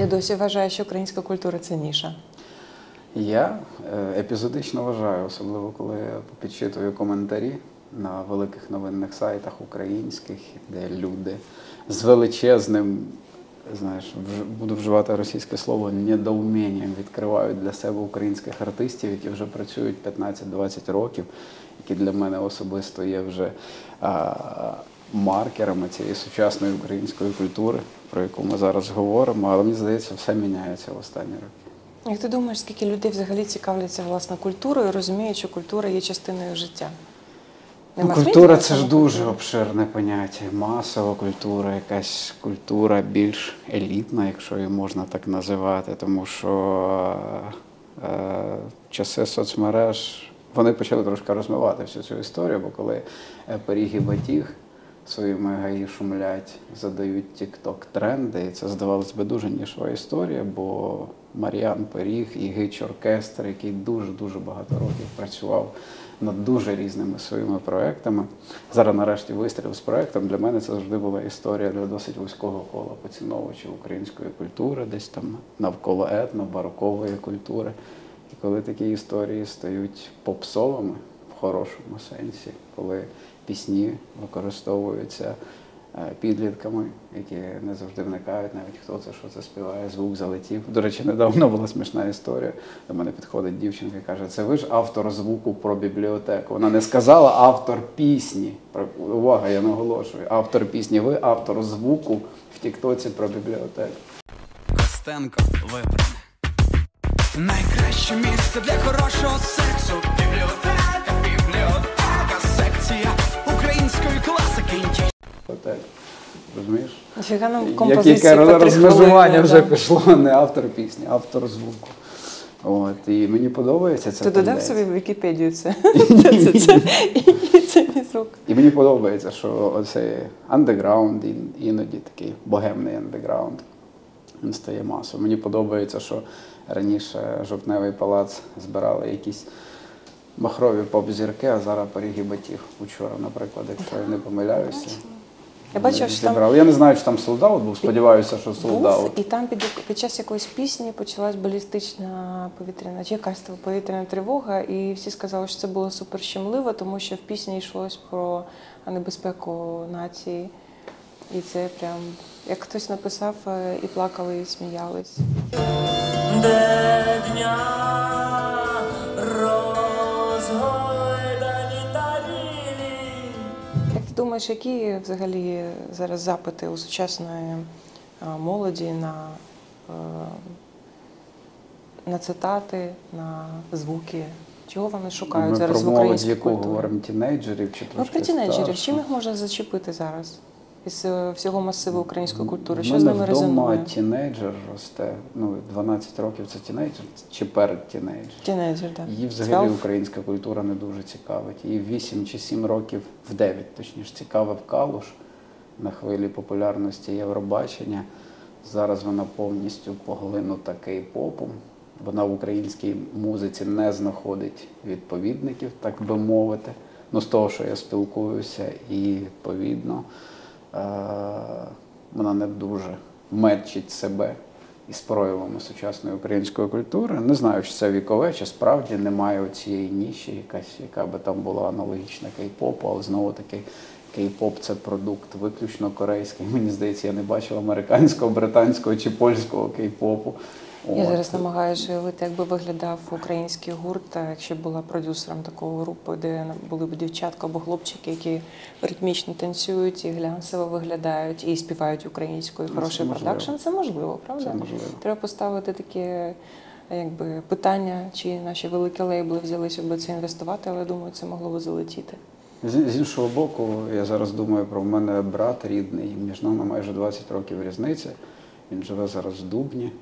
Ти досі вважаєш, що українська культура – це ніша? Я епізодично вважаю, особливо коли я підчитую коментарі на великих новинних сайтах українських, де люди з величезним, знаєш, буду вживати російське слово, недоумінням відкривають для себе українських артистів, які вже працюють 15-20 років, які для мене особисто є вже маркерами цієї сучасної української культури, про яку ми зараз говоримо, але мені здається, все міняється в останні роки. Як ти думаєш, скільки людей взагалі цікавляться власне культурою і розуміють, що культура є частиною життя? Культура – це ж дуже обширне поняття. Масова культура, якась культура більш елітна, якщо її можна так називати, тому що часи соцмереж, вони почали трошки розмивати всю цю історію, бо коли Пиріг і Батіг своїми гаї шумлять, задають тік-ток-тренди, і це, здавалось би, дуже нішова історія, бо Мар'ян Пиріг і Гич-оркестр, який дуже-дуже багато років працював над дуже різними своїми проектами. Зараз нарешті вистрілив з проектом. Для мене це завжди була історія для досить вузького кола поціновувачів української культури, десь там навколо етно-барокової культури. І коли такі історії стають попсовими в хорошому сенсі, коли пісні використовуються підлітками, які не завжди вникають, навіть хто це, що це співає, звук залетів. До речі, недавно була смішна історія. До мене підходить дівчинка і каже, це ви ж автор звуку про бібліотеку. Вона не сказала автор пісні. Увага, я наголошую. Автор пісні. Ви автор звуку в тіктоці про бібліотеку. Костенко вибране. Найкраще місце для хорошого сексу. Бібліотека, секція української класики. Розумієш? Нафіга нам композиції Яке розмежування вже пішло, не автор пісні, автор звуку. От, і мені подобається це. Ти додав собі в Вікіпедію це? Це звук. І мені подобається, що оцей андеграунд, іноді такий богемний андеграунд, він стає масою. Мені подобається, що раніше Жовтневий палац збирали якісь махрові поп-зірки, а зараз Пиріг і Батіг. Учора, наприклад, якщо я не помиляюся. Я бачив, що там... Я не знаю, чи там солдат був, сподіваюся, що солдат. Був, і там під час якоїсь пісні почалась балістична повітряна, чи якась повітряна тривога, і всі сказали, що це було супер щемливо, тому що в пісні йшлось про небезпеку нації. І це прям, як хтось написав, і плакали, і сміялись. Де дня Думаєш, які взагалі зараз запити у сучасної молоді на цитати, на звуки? Чого вони шукають зараз в українській культурі? Ми про молодь, яку говоримо, тінейджерів чи трошки про тінейджерів. старших? Чим їх можна зачепити зараз із всього масиву української культури? Що з ними резонує? Вдома тінейджер росте, 12 років це тінейджер чи перед тінейджер? Тінейджер, так. Її взагалі українська культура не дуже цікавить. Її 8 чи 7 років, в 9 точніше, цікавив Калуш на хвилі популярності Євробачення. Зараз вона повністю поглинута кей-попом. Вона в українській музиці не знаходить відповідників, так би мовити. З того, що я спілкуюся, і відповідно вона не дуже мечить себе із проявами сучасної української культури. Не знаю, чи це вікове, чи справді немає цієї ніші, яка би там була аналогічна кей-попу, але знову-таки кей-поп – це продукт виключно корейський. Мені здається, я не бачив американського, британського чи польського кей-попу. Я зараз намагаюся уявити, як би виглядав український гурт, якщо була продюсером такої групи, де були б дівчатка або хлопчики, які ритмічно танцюють і глянцево виглядають, і співають українською, хороший продакшн. Це можливо, правда? Це можливо. Треба поставити таке питання, чи наші великі лейбли взялися б це інвестувати, але, думаю, це могло б залетіти. З іншого боку, я зараз думаю про мене брат рідний, між нами майже 20 років різниця. Він живе зараз в Дубні.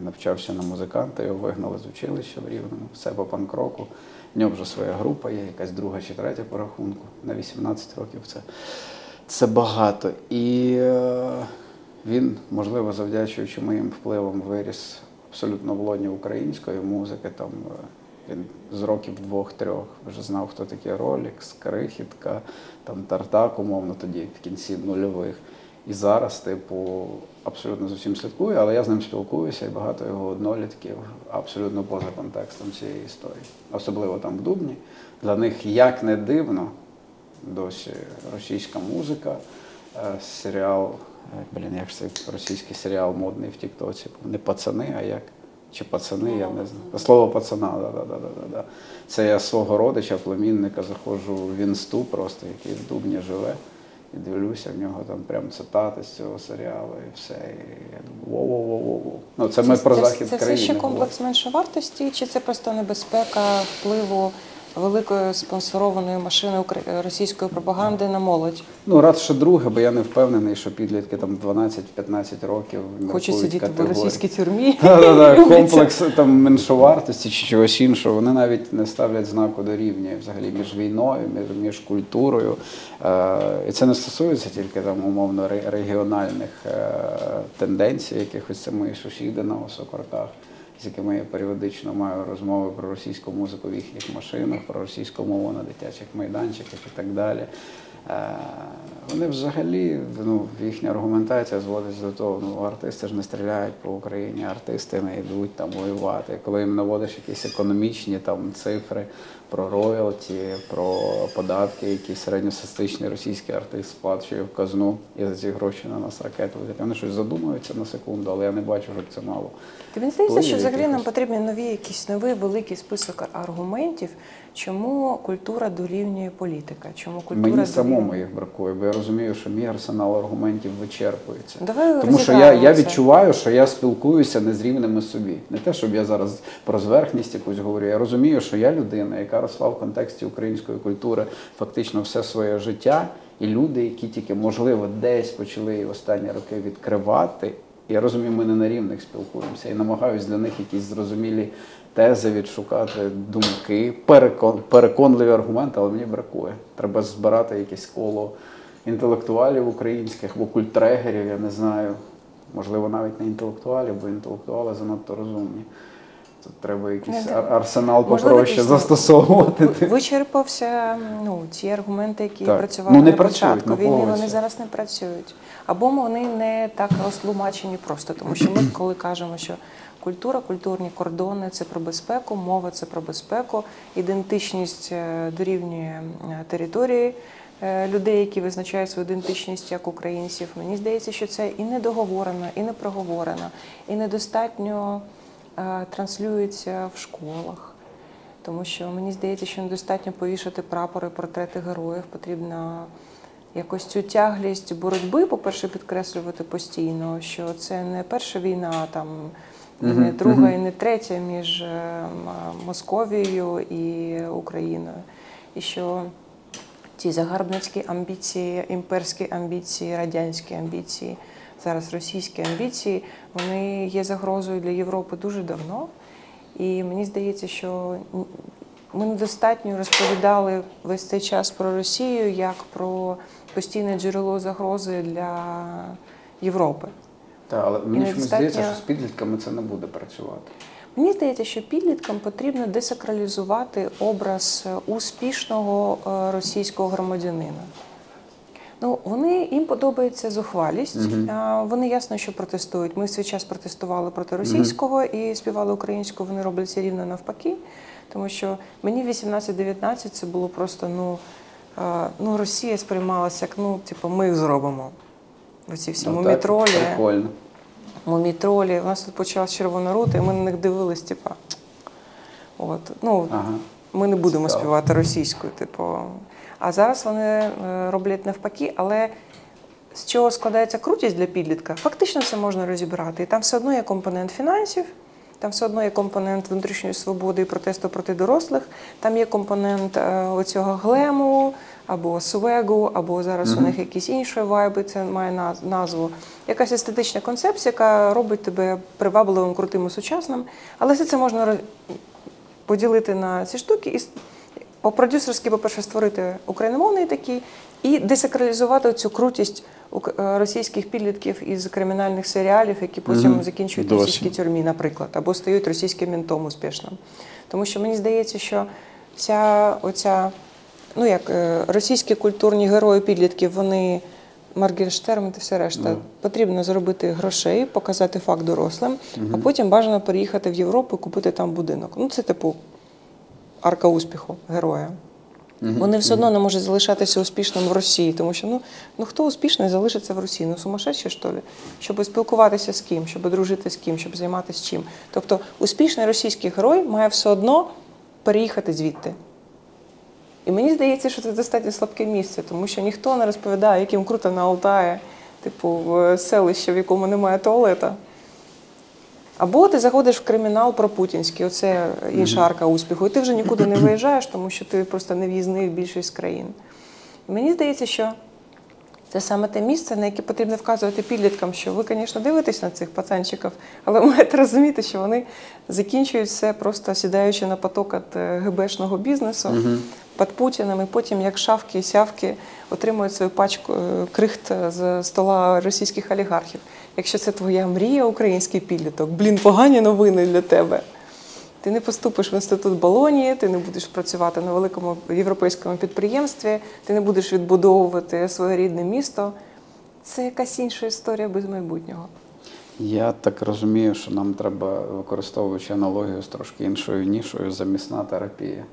Навчався на музиканта, його вигнали з училища в Рівному, все по панк-року. В нього вже своя група є, якась друга чи третя по рахунку. На 18 років це багато. І він, можливо, завдячуючи моїм впливам, виріс абсолютно в лоні української музики. Там він з років 2-3 вже знав, хто такі Ролікс, Крихітка, там Тартак, умовно, тоді в кінці нульових. І зараз, типу, абсолютно за всім слідкую, але я з ним спілкуюся, і багато його однолітків абсолютно поза контекстом цієї історії. Особливо там в Дубні. Для них, як не дивно, досі російська музика, серіал, як ж цей російський серіал модний в Тіктоці, не пацани, а як? Чи пацани, я не знаю. Слово пацана, да. Це я свого родича, племінника, заходжу в інсту просто, який в Дубні живе, і дивлюся, в нього там прям цитати з цього серіалу і все. І я думаю, воу-воу-воу-воу. Ну, це ми про захід країни. Це ще комплекс меншовартості, чи це просто небезпека впливу великої спонсорованої машини російської пропаганди на молодь? Ну, радше друге, бо я не впевнений, що підлітки там 12-15 років хочуть сидіти в російській тюрмі. Комплекс там меншовартості чи чогось іншого. Вони навіть не ставлять знаку дорівнює взагалі між війною, між культурою. І це не стосується тільки там умовно регіональних тенденцій, якихось це мої сусіди на Осокорках, з якими я періодично маю розмови про російську музику в їхніх машинах, про російську мову на дитячих майданчиках і так далі. Вони взагалі, їхня аргументація зводиться до того, артисти ж не стріляють по Україні, артисти не йдуть там воювати. Коли їм наводиш якісь економічні там цифри про роялті, про податки, які середньостатистичний російський артист сплачує в казну, і за ці гроші на нас ракети летять. Вони щось задумуються на секунду, але я не бачу, щоб це мало. Тобі не здається, що взагалі нам потрібен якийсь новий великий список аргументів, чому культура дорівнює політика? Чому культура Мені самому їх бракує, бо я розумію, що мій арсенал аргументів вичерпується. Тому що я відчуваю, що я спілкуюся не з рівними собі. Не те, щоб я зараз про зверхність якусь говорю. Я розумію, що я людина, яка росла в контексті української культури фактично все своє життя, і люди, які тільки, можливо, десь почали останні роки відкривати. Я розумію, ми не на рівних спілкуємося і намагаюся для них якісь зрозумілі тези відшукати, думки, переконливі аргументи, але мені бракує. Треба збирати якесь коло інтелектуалів українських або культрегерів, я не знаю. Можливо, навіть не інтелектуалів, бо інтелектуали занадто розумні. Тут треба якийсь арсенал попроще застосовувати. Вичерпався ті аргументи, які працювали на початку війни, вони зараз не працюють. Або вони не так розтлумачені просто, тому що ми, коли кажемо, що культура, культурні кордони – це про безпеку, мова – це про безпеку, ідентичність дорівнює території людей, які визначають свою ідентичність як українців. Мені здається, що це і не договорено, і не проговорено, і недостатньо транслюється в школах. Тому що мені здається, що недостатньо повішати прапори, портрети героїв. Потрібно якось цю тяглість боротьби, по-перше, підкреслювати постійно, що це не перша війна, там, і не друга, і не третя між Московією і Україною. І що ті загарбницькі амбіції, імперські амбіції, радянські амбіції, зараз російські амбіції, вони є загрозою для Європи дуже давно. І мені здається, що ми недостатньо розповідали весь цей час про Росію як про постійне джерело загрози для Європи. Так, але мені чомусь здається, що з підлітками це не буде працювати. Мені здається, що підліткам потрібно десакралізувати образ успішного російського громадянина. Їм подобається зухвалість, вони ясно, що протестують. Ми в свій час протестували проти російського і співали українською, вони роблять це рівно навпаки. Тому що мені в 18-19 це було просто, Росія сприймалася як, ми зробимо. Оці всі мумітролі. Прикольно. Мумітролі. У нас тут почалась Червона рута, і ми на них дивились, ми не будемо співати російською, А зараз вони роблять навпаки, але з чого складається крутість для підлітка, фактично це можна розібрати. І там все одно є компонент фінансів, там все одно є компонент внутрішньої свободи і протесту проти дорослих, там є компонент оцього глему, або свегу, або зараз у них якісь інші вайби, це має назву. Якась естетична концепція, яка робить тебе привабливим, крутим і сучасним. Але все це можна поділити на ці штуки і по-продюсерськи, по-перше, створити україномовний такий і десакралізувати цю крутість російських підлітків із кримінальних серіалів, які потім закінчують в російській тюрмі, наприклад, або стають російським ментом успішним. Тому що мені здається, що вся оця, російські культурні герої підлітків, вони Моргенштерн та все решта. Потрібно заробити грошей, показати факт дорослим, а потім бажано переїхати в Європу і купити там будинок. Ну, це типу арка успіху героя. Вони все одно не можуть залишатися успішним в Росії, тому що ну хто успішний залишиться в Росії? Ну сумасшедші, що ли? Щоб спілкуватися з ким, щоб дружити з ким, щоб займатися чим. Тобто успішний російський герой має все одно переїхати звідти. І мені здається, що це достатньо слабке місце, тому що ніхто не розповідає, яким круто на Алтаї, типу в селищі, в якому немає туалета. Або ти заходиш в кримінал пропутінський, оце інша арка успіху, і ти вже нікуди не виїжджаєш, тому що ти просто не в'їзний в більшість країн. І мені здається, що це саме те місце, на яке потрібно вказувати підліткам, що ви, звісно, дивитесь на цих пацанчиків, але ви маєте розуміти, що вони закінчують все просто сідаючи на поток від ГБшного бізнесу під Путіним, і потім, як шавки і сявки, отримують свою пачку крихт з стола російських олігархів. Якщо це твоя мрія, український підліток, погані новини для тебе. Ти не поступиш в інститут Болонії, ти не будеш працювати на великому європейському підприємстві, ти не будеш відбудовувати своє рідне місто. Це якась інша історія без майбутнього. Я так розумію, що нам треба, використовуючи аналогію з трошки іншою нішою, замісна терапія.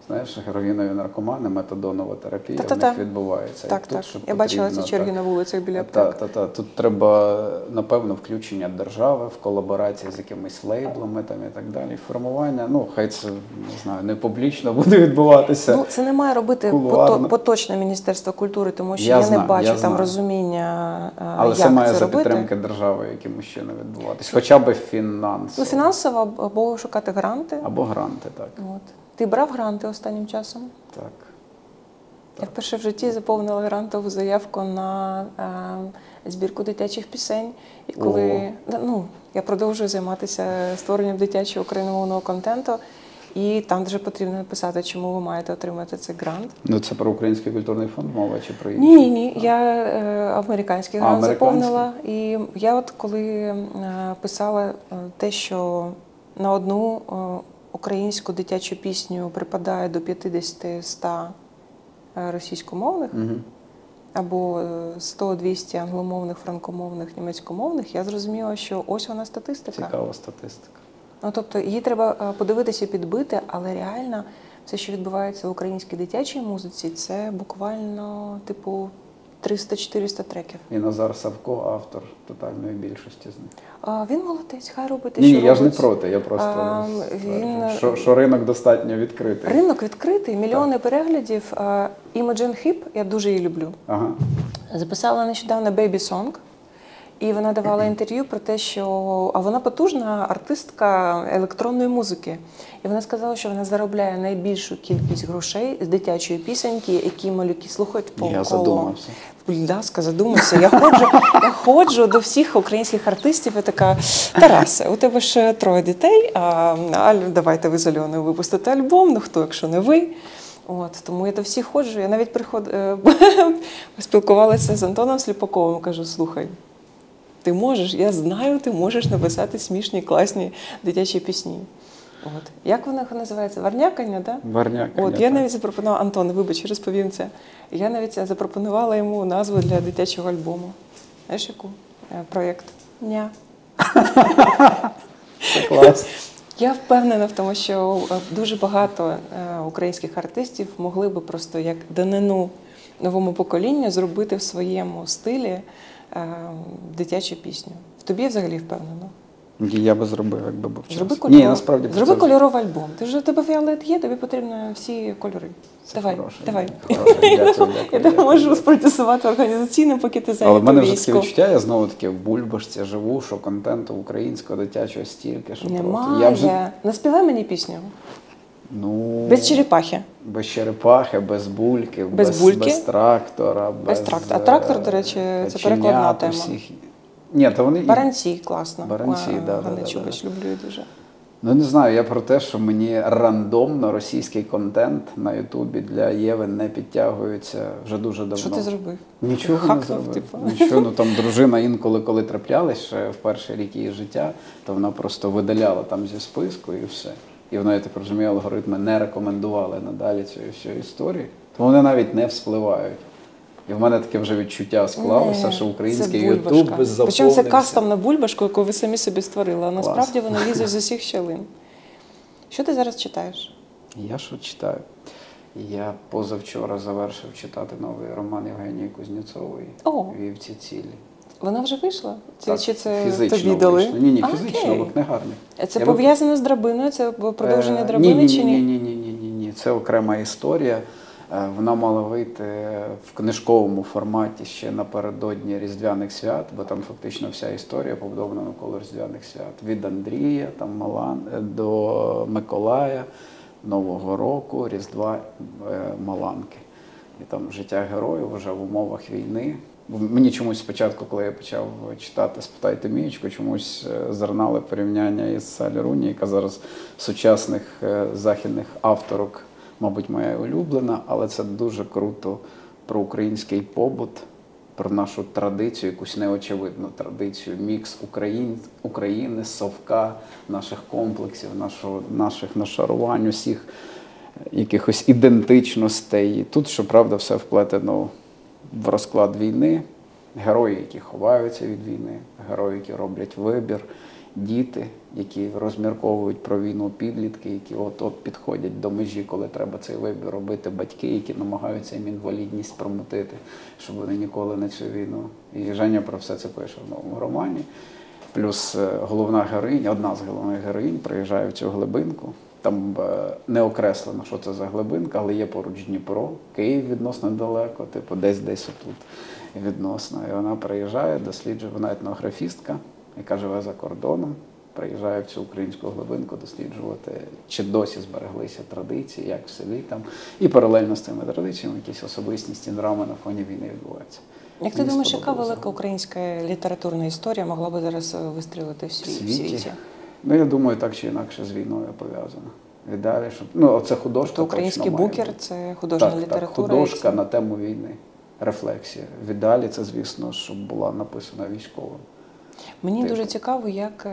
Знаєш, героїнові наркомани, метадонова терапія в них відбувається. Так. Я бачила ці черги на вулицях біля аптек. Тут треба, напевно, включення держави в колаборації з якимись лейблами там, і так далі. Формування, хай це, не знаю, не публічно буде відбуватися. Це не має робити поточне Міністерство культури, тому що я не бачу там розуміння, але як це має це за робити. підтримки держави якимось чином відбуватися. Хоча б фінансово. Фінансово або шукати гранти. Або гранти, так. Ти брав гранти останнім часом? Так. Я вперше в житті заповнила грантову заявку на збірку дитячих пісень. І коли я продовжую займатися створенням дитячого україномовного контенту, і там вже потрібно написати, чому ви маєте отримати цей грант. Це про Український культурний фонд мова чи про інші? Ні. Я американський грант заповнила. І я от коли писала те, що на одну українську дитячу пісню припадає до 50-100 російськомовних, або 100-200 англомовних, франкомовних, німецькомовних, я зрозуміла, що ось вона статистика. Цікава статистика. Тобто її треба подивитися і підбити, але реально все, що відбувається в українській дитячій музиці, це буквально, 300-400 треків. І Назар Савко, автор тотальної більшості з них. Він молодець, хай робить те, що робить. Ні, я ж не проти, я просто що ринок достатньо відкритий. Ринок відкритий, мільйони переглядів. Imogen Heap, я дуже її люблю, записала нещодавно Baby Song. І вона давала інтерв'ю про те, що вона потужна артистка електронної музики. І вона сказала, що вона заробляє найбільшу кількість грошей з дитячої пісеньки, які малюки слухають по колу. Я задумався. Будь ласка, задумайся. Я ходжу до всіх українських артистів і така: Тарасе, у тебе ж 3 дітей, давайте ви з Альоною випустите альбом, хто, якщо не ви. Тому я до всіх ходжу. Я навіть спілкувалася з Антоном Сліпаковим, кажу: слухай, ти можеш, я знаю, ти можеш написати смішні, класні дитячі пісні. Як вона називається? Варнякання, так? Варнякання. Я навіть запропонувала, Антон, вибач, розповім це. Я навіть запропонувала йому назву для дитячого альбому. Знаєш, яку? Проєкт «Ня». Це клас. Я впевнена в тому, що дуже багато українських артистів могли би просто як данину новому поколінню зробити в своєму стилі дитячу пісню. В тобі взагалі впевнена? Я би зробив, якби був час. Зроби кольоровий альбом. У тебе фіолет є, тобі потрібні всі кольори. Давай. Я тебе можу спродюсувати організаційно, поки ти зайнятий військом. Але в мене вже таке відчуття, я знову-таки в бульбашці живу, що контенту українського дитячого стільки, що немає. Наспівай мені пісню. Без черепахи. Без черепахи, без бульки, без трактора. А трактор, до речі, це перекладна тема. Ні, то вони... Баранці, класно. Баранці, Ганна Чубич, люблю її дуже. Не знаю, я про те, що мені рандомно російський контент на Ютубі для Єви не підтягується вже дуже давно. Що ти зробив? Нічого не зробив. Нічого, там дружина інколи, коли траплялась ще в перший рік її життя, то вона просто видаляла там зі списку і все. І вона, я так розумію, алгоритми не рекомендували надалі цієї всієї історії. Тому вони навіть не вспливають. І в мене таке вже відчуття склалося, що український це Ютуб бульбашка. заповнився. Причому це кастомна бульбашка, яку ви самі собі створили, а Клас. насправді вона лізе з усіх щілин. Що ти зараз читаєш? Я що читаю? Я позавчора завершив читати новий роман Євгенії Кузнєцової О. «Вівці цілі». Вона вже вийшла? Так, Чи це фізично тобі дали? вийшло. Ні, А, фізично, окей. в книгарні. Це Я пов'язано з драбиною? Це продовження драбини чи ні? Ні. Це окрема історія. Вона мала вийти в книжковому форматі ще напередодні Різдвяних свят, бо там фактично вся історія побудована навколо Різдвяних свят. Від Андрія до Миколая, Нового року, Різдва, Маланки. І там життя героїв вже в умовах війни. Бо мені чомусь спочатку, коли я почав читати «Спитайте Мієчку», чомусь зернали порівняння із Салі Руні, яка зараз сучасних західних авторок, мабуть, моя улюблена, але це дуже круто про український побут, про нашу традицію, якусь неочевидну традицію, мікс України, совка, наших комплексів, наших нашарувань, усіх якихось ідентичностей. І тут, щоправда, все вплетено в розклад війни, герої, які ховаються від війни, герої, які роблять вибір, діти, які розмірковують про війну, підлітки, які от підходять до межі, коли треба цей вибір робити, батьки, які намагаються їм інвалідність промутити, щоб вони ніколи не цю війну. І Женя про все це пише в новому романі. Плюс головна героїня, одна з головних героїнь, приїжджає в цю глибинку. Там не окреслено, що це за глибинка, але є поруч Дніпро, Київ відносно далеко, типу десь отут відносно. І вона приїжджає, досліджує, вона етнографістка, яка живе за кордоном, приїжджає в цю українську глибинку досліджувати, чи досі збереглися традиції, як в селі там. І паралельно з цими традиціями якісь особистісні драми на фоні війни відбуваються. Як ти думаєш, яка велика українська літературна історія могла би зараз вистрілити в світі? Ну, я думаю, так чи інакше з війною пов'язано. Віддалі, щоб... це художка. То український букер – це художня література? Так, художка на тему війни, рефлексія. Віддалі це, звісно, щоб була написана військовим. Мені дуже цікаво, як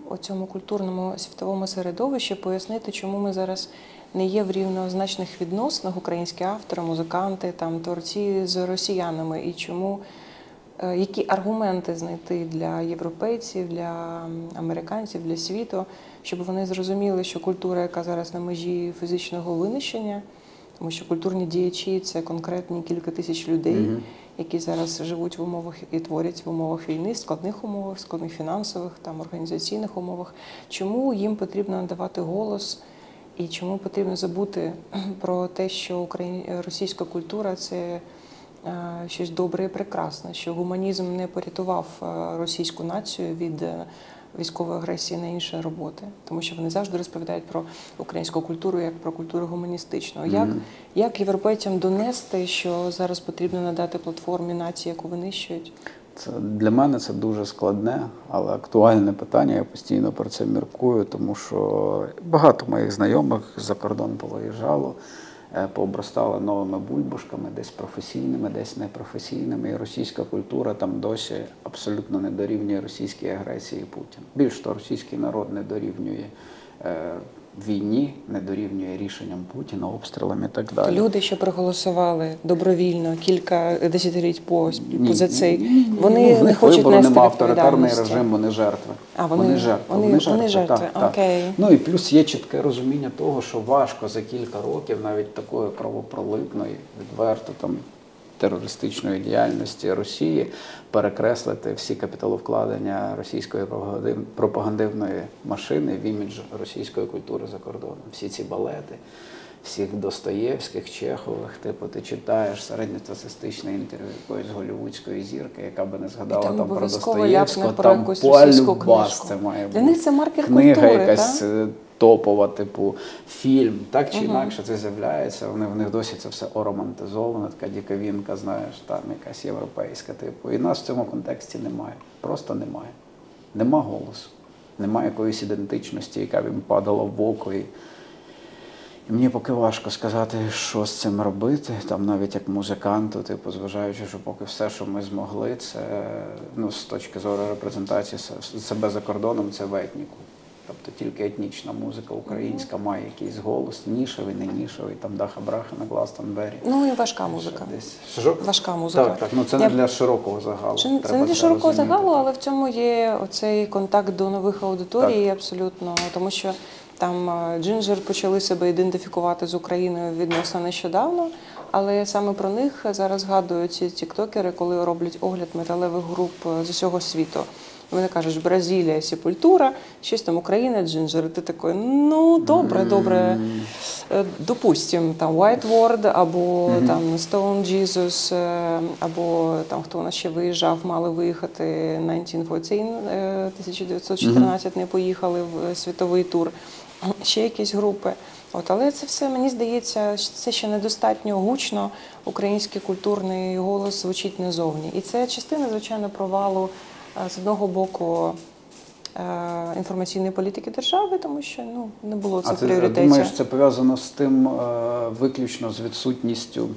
у цьому культурному світовому середовищі пояснити, чому ми зараз не є в рівнозначних відносинах, українські автори, музиканти, там, творці з росіянами, і чому, які аргументи знайти для європейців, для американців, для світу, щоб вони зрозуміли, що культура, яка зараз на межі фізичного винищення, тому що культурні діячі – це конкретні кілька тисяч людей, які зараз живуть в умовах і творять в умовах війни, складних умовах, складних фінансових, там, організаційних умовах. Чому їм потрібно надавати голос і чому потрібно забути про те, що російська культура – це щось добре і прекрасне, що гуманізм не порятував російську націю від військової агресії на інші роботи, тому що вони завжди розповідають про українську культуру як про культуру гуманістичну. Як європейцям донести, що зараз потрібно надати платформі нації, яку винищують? Для мене це дуже складне, але актуальне питання. Я постійно про це міркую, тому що багато моїх знайомих за кордон повиїжджало, пообростали новими бульбашками, десь професійними, десь непрофесійними. І російська культура там досі абсолютно не дорівнює російській агресії Путіна. Більш того, російський народ не дорівнює війні, не дорівнює рішенням Путіна, обстрілам і так далі. Люди, що проголосували добровільно кілька десятиліть за цей, вони не хочуть нести відповідальності. Авторитарний режим, вони жертви. Вони жертви. Окей. Ну і плюс є чітке розуміння того, що важко за кілька років навіть такої кровопролитної, відверто там терористичної діяльності Росії перекреслити всі капіталовкладення російської пропагандивної машини в імідж російської культури за кордоном. Всі ці балети, всіх Достоєвських, Чехових, типу ти читаєш середньостатистичне інтерв'ю якоїсь голлівудської зірки, яка би не згадала там про Достоєвського, там по-любас це має бути. Для них це маркер книга культури, якась так? Топова, типу, фільм, так чи інакше це з'являється, в них досі це все оромантизовано, така дікавінка, знаєш, там якась європейська, типу. І нас в цьому контексті немає, просто немає. Нема голосу, немає якоїсь ідентичності, яка б їм падала в око. І мені поки важко сказати, що з цим робити, там навіть як музиканту, типу, зважаючи, що поки все, що ми змогли, це, з точки зору репрезентації себе за кордоном, це в етніку. Тобто тільки етнічна музика українська має якийсь голос, нішевий, не нішевий, там Даха-Браха на Гластонбері. Ну і важка музика. Десь. Що? Важка музика. Так, ну це не для широкого загалу. Це Треба не для широкого розуміти, загалу, так. але в цьому є оцей контакт до нових аудиторій абсолютно, тому що там Джинджер почали себе ідентифікувати з Україною відносно нещодавно, але саме про них зараз згадують ці тіктокери, коли роблять огляд металевих груп з усього світу. Вони кажуть, Бразилія, Сепультура, щось там Україна, Джинджер. І ти такий, ну добре, допустим, там White Ward, або там Stone Jesus, або там хто у нас ще виїжджав, мали виїхати 1914, не поїхали в світовий тур. Ще якісь групи. Але це все, мені здається, це ще недостатньо гучно, український культурний голос звучить назовні. І це частина, звичайно, провалу з одного боку інформаційної політики держави, тому що не було це в пріоритеті. А ти думаєш, це пов'язано з тим виключно з відсутністю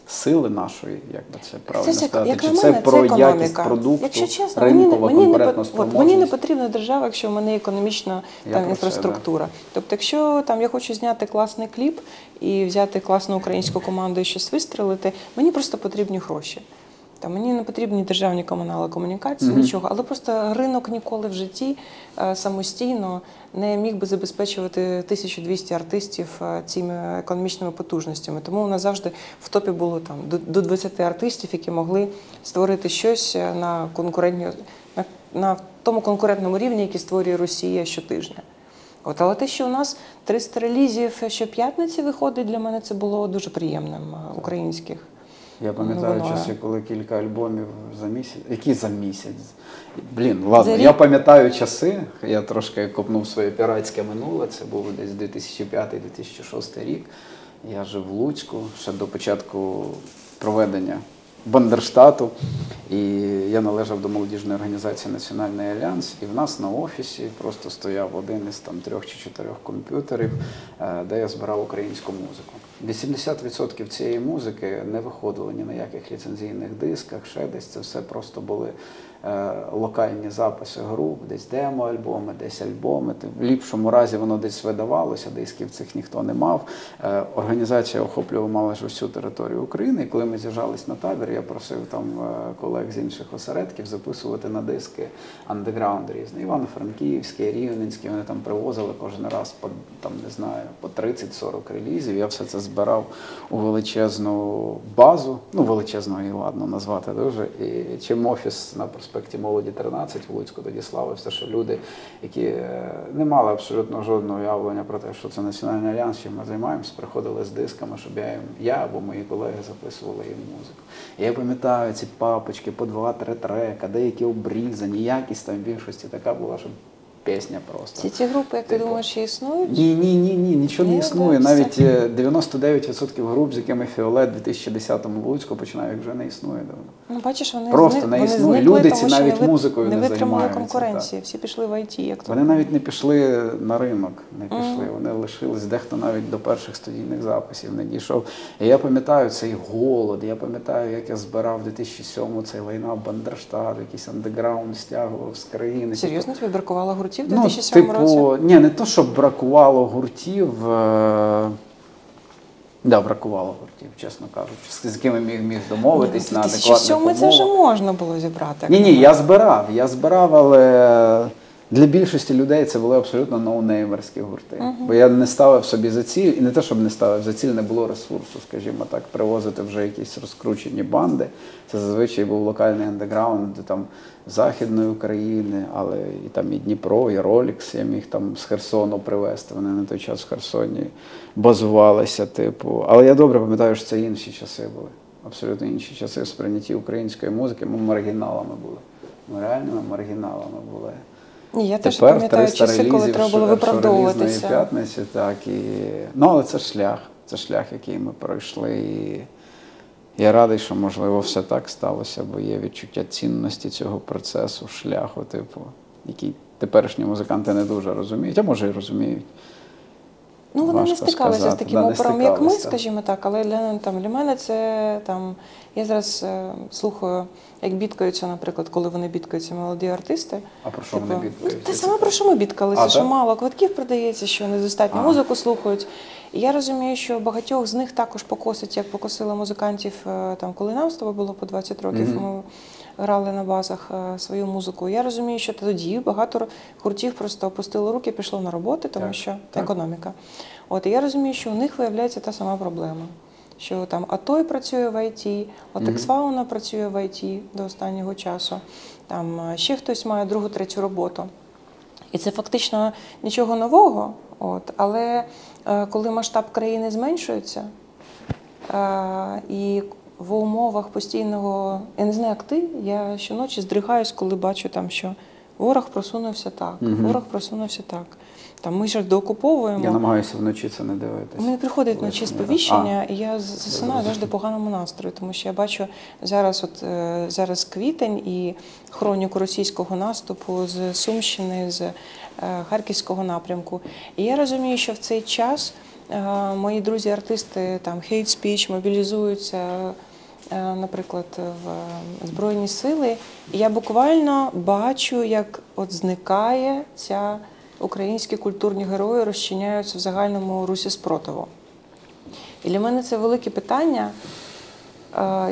сили нашої, як би це правильно сказати? Як Чи на це мене, про це якість продукту, якщо чесно, ринкова конкурентна спроможність? мені не потрібна держава, якщо в мене економічна Я інфраструктура. Тобто, якщо я хочу зняти класний кліп і взяти класну українську команду і щось вистрелити, мені просто потрібні гроші. Мені не потрібні державні комунали комунікації, нічого, але просто ринок ніколи в житті самостійно не міг би забезпечувати 1200 артистів цими економічними потужностями. Тому у нас завжди в топі було там до 20 артистів, які могли створити щось на тому конкурентному рівні, який створює Росія щотижня. Але те, що у нас 300 релізів щоп'ятниці виходить, для мене це було дуже приємним українських. Я пам'ятаю часи, коли кілька альбомів за місяць. Які за місяць? Блін, ладно, я пам'ятаю часи, я трошки копнув своє піратське минуле, це був десь 2005-2006 рік. Я жив в Луцьку ще до початку проведення Бандерштату, і я належав до молодіжної організації «Національний альянс», і в нас на офісі просто стояв один із там 3 чи 4 комп'ютерів, де я збирав українську музику. 80% цієї музики не виходило ні на яких ліцензійних дисках, ще десь. Це все просто були локальні записи груп, десь демо-альбоми, десь альбоми. В ліпшому разі воно десь видавалося, дисків цих ніхто не мав. Організація охоплювала майже всю територію України. І коли ми з'їжджались на табір, я просив там колег з інших осередків записувати на диски андеграунд різний. Івано-Франківський, Рівненський, вони там привозили кожен раз по 30-40 релізів. Я все це збирав у величезну базу, величезну і ладно назвати дуже. І чим офіс на проспекті Молоді 13 в Луцьку тоді славився, що люди, які не мали абсолютно жодного уявлення про те, що це Національний альянс, чим ми займаємося, приходили з дисками, щоб я або мої колеги записували їм музику. І я пам'ятаю ці папочки по 2-3 трека, деякі обрізані, якість там в більшості така була, що пісня просто. Ці групи, як ти думаєш, ще існують? Ні, нічого не існує. Навіть 99% груп, з якими Фіолет у 2010-му в Луцьку починає, вже не існує. Бачиш, вони просто не існує. Люди ці навіть музикою не займаються. Не витримали конкуренції, всі пішли в IT. Як вони навіть не пішли на ринок, вони лишились, дехто навіть до перших студійних записів не дійшов. І я пам'ятаю цей голод, я пам'ятаю, як я збирав в 2007-му цей лайнап Бандерштат, якийсь андеграунд стягував з країни. Серйозно, тобі бракувало гуртів в 2007 році? Ні, не то, щоб бракувало гуртів. Бракувало гуртів, чесно кажучи, з якими міг домовитись на адекватних умовах. Це вже можна було зібрати. Ні, я збирав, але для більшості людей це були абсолютно ноунеймерські гурти. Бо я не ставив собі за ціль, і не те, щоб не ставив за ціль, не було ресурсу, скажімо так, привозити вже якісь розкручені банди. Це зазвичай був локальний андеграунд там Західної України, але і там і Дніпро, і Ролікс, я міг там з Херсону привезти, вони на той час в Херсоні базувалися, Але я добре пам'ятаю, що це інші часи були, абсолютно інші часи в сприйнятті української музики, ми маргіналами були, ми реальними маргіналами були. Ні, я теж пам'ятаю часи, коли треба було виправдовуватися. П'ятниці, але це шлях, який ми пройшли. І я радий, що, можливо, все так сталося, бо є відчуття цінності цього процесу, шляху, який теперішні музиканти не дуже розуміють, а може і розуміють. Ну, вони не Важко стикалися з сказати. таким Да, не опером, як ми, стикалися. скажімо так, але для мене це там. Я зараз слухаю, як бідкаються, наприклад, коли вони бідкаються молоді артисти. А про що вони бідкаються? Те саме, про що ми бідкалися, що так? мало квитків продається, що недостатньо музику слухають. І я розумію, що багатьох з них також покосить, як покосили музикантів, там, коли нам з тобою було по 20 років, ми грали на базах свою музику. Я розумію, що тоді багато гуртів просто опустили руки, пішло на роботи, тому Так, що так. економіка. От, і я розумію, що у них виявляється та сама проблема. Що там Атой працює в ІТ, от Ексфауна працює в ІТ до останнього часу, там ще хтось має другу, третю роботу. І це фактично нічого нового, от, але коли масштаб країни зменшується, і в умовах постійного, я не знаю, як ти, я щоночі здригаюсь, коли бачу, там, що ворог просунувся так, ворог просунувся так. Там, ми ж доокуповуємо. Я намагаюся вночі це не дивитися. Мені приходить вночі сповіщення, і я засинаю завжди в поганому настрої, тому що я бачу зараз квітень і хроніку російського наступу з Сумщини, з Харківського напрямку. І я розумію, що в цей час мої друзі-артисти, там, Hate Speech, мобілізуються, наприклад, в Збройні сили. І я буквально бачу, як от зникає ця українські культурні герої, розчиняються в загальному русі спротиву. І для мене це велике питання.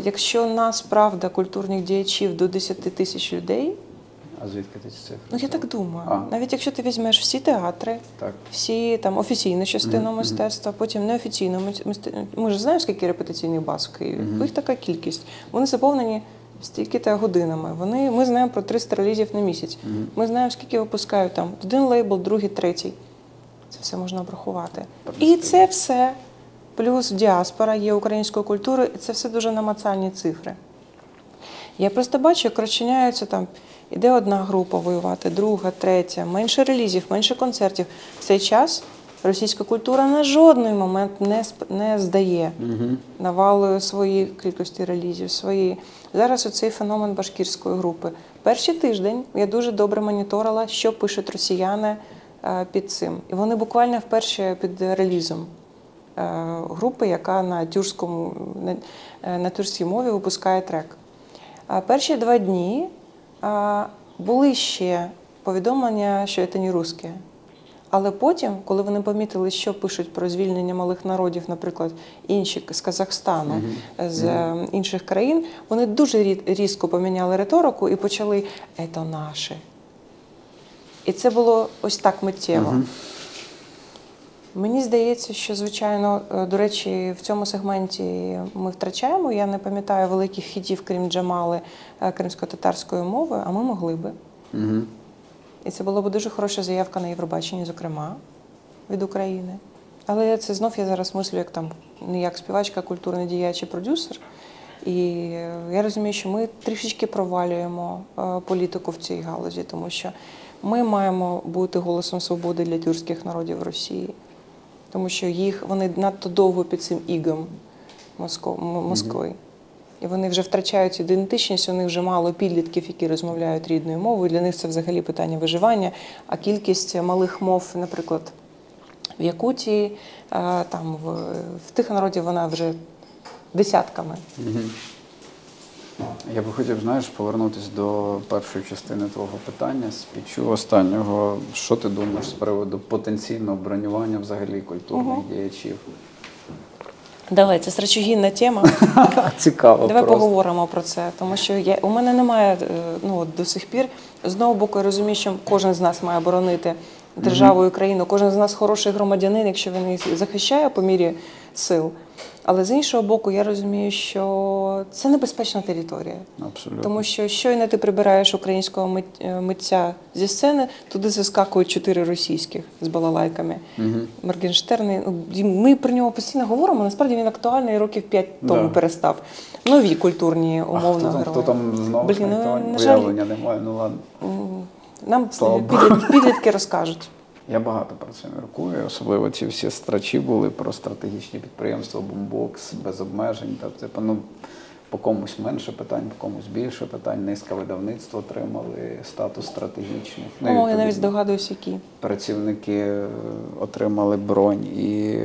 Якщо нас, правда, культурних діячів до 10 тисяч людей, А звідки ти ці цифри? ну я так думаю, навіть якщо ти візьмеш всі театри, Так. всі там офіційну частину мистецтва, потім неофіційну мистецтво. Ми ж знаємо, скільки репетиційних баз в Києві. Їх така кількість. Вони заповнені стільки-то годинами. Ми знаємо про 300 релізів на місяць. Ми знаємо, скільки випускають там один лейбл, другий, третій. Це все можна обрахувати. І це все, плюс діаспора є українською культурою, і це все дуже намацальні цифри. Я просто бачу, як розчиняються там, іде одна група воювати, друга, третя, менше релізів, менше концертів. В цей час російська культура на жодний момент не здає, навалує свої кількості релізів, свої. Зараз оцей феномен башкірської групи. Перший тиждень я дуже добре моніторила, що пишуть росіяни під цим. І вони буквально вперше під релізом групи, яка на тюркській мові випускає трек. Перші 2 дні були ще повідомлення, що це не русське. Але потім, коли вони помітили, що пишуть про звільнення малих народів, наприклад, інші з Казахстану, з інших країн, вони дуже різко поміняли риторику і почали «це наше». І це було ось так миттєво. Мені здається, що, звичайно, до речі, в цьому сегменті ми втрачаємо. Я не пам'ятаю великих хітів, крім Джамали, кримсько-татарської мови, а ми могли би. І це була б дуже хороша заявка на Євробаченні, зокрема, від України. Але це знов я зараз мислю, як там, не як співачка, культурний діяч і продюсер. І я розумію, що ми трішечки провалюємо політику в цій галузі, тому що ми маємо бути голосом свободи для тюркських народів Росії. Тому що вони надто довго під цим ігом Москви. І вони вже втрачають ідентичність, у них вже мало підлітків, які розмовляють рідною мовою. Для них це взагалі питання виживання. А кількість малих мов, наприклад, в Якутії, там, в тих народів вона вже десятками. Я би хотів, знаєш, повернутися до першої частини твого питання, спічу останнього. Що ти думаєш з приводу потенційного бронювання взагалі культурних діячів? Давай, це срачогінна тема. Цікаво. Давай просто. поговоримо про це, тому що у мене немає, до сих пір, з одного боку, я розумію, що кожен з нас має боронити державу і країну, кожен з нас хороший громадянин, якщо він їх захищає по мірі сил. Але з іншого боку, я розумію, що це небезпечна територія. Абсолютно. Тому що щойно ти прибираєш українського митця зі сцени, туди заскакують 4 російських з балалайками. Моргенштерн, ми про нього постійно говоримо, насправді він актуальний років 5 тому перестав. Нові культурні, умовно, герої. Хто там знову уявлення немає, ну ладно. Нам підлітки розкажуть. Я багато про це міркую, особливо ці всі страчі були про стратегічні підприємства, бумбокс, без обмежень. Тобто, По комусь менше питань, по комусь більше питань. Низка видавництв отримали статус стратегічних. Ну, і, О, я відповідно, навіть здогадуюсь, які. працівники отримали бронь. І,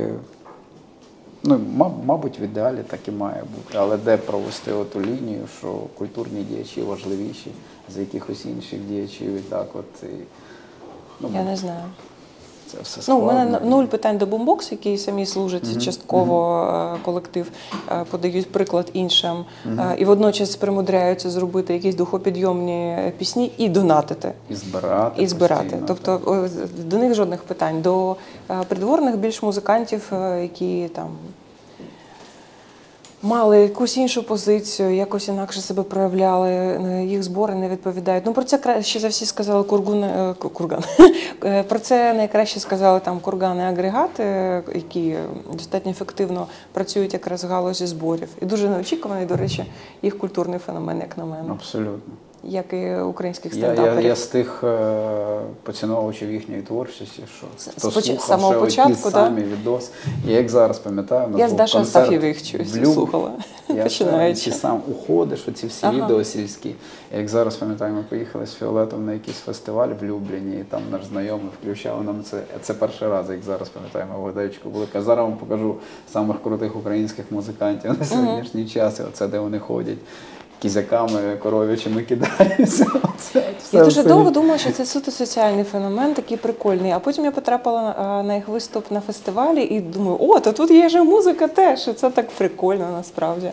ну, мабуть, в ідеалі так і має бути. Але де провести оту лінію, що культурні діячі важливіші за якихось інших діячів і так от. І, ну, Я не знаю. це все Ну, складно. у мене нуль питань до бумбокс, які самі служать частково колектив, подають приклад іншим. І водночас примудряються зробити якісь духопідйомні пісні і донатити. І збирати. І збирати. постійно, Тобто до них жодних питань. До придворних більш музикантів, які там мали якусь іншу позицію, якось інакше себе проявляли, їх збори не відповідають. Ну, про це краще за всі сказали курган. Про це найкраще сказали там кургани і агрегати, які достатньо ефективно працюють якраз в галузі зборів. І дуже неочікуваний, до речі, їх культурний феномен, як на мене, Абсолютно. як і українських Я стендаперів. з тих поціновувачів їхньої творчості, що хто З слухав самого ще початку, оті самі відос. Я як зараз пам'ятаю, у нас Я з був Дашою концерт Астафєвою їх в Люб. слухала, Я починаючи. ті сам уходиш, оці всі відео сільські. Я як зараз пам'ятаю, ми поїхали з Фіолетом на якийсь фестиваль в Любліні, і там наш знайомий включав нам це. Це перший раз, як зараз пам'ятаю, ми в годечку були. Кажу, зараз вам покажу самих крутих українських музикантів на сьогоднішній час. І оце, де вони ходять. Кізяками, коров'ячими кидаються. Я дуже довго думала, що це суто соціальний феномен, такий прикольний. А потім я потрапила на їх виступ на фестивалі і думаю, о, то тут є ж музика теж. І це так прикольно насправді.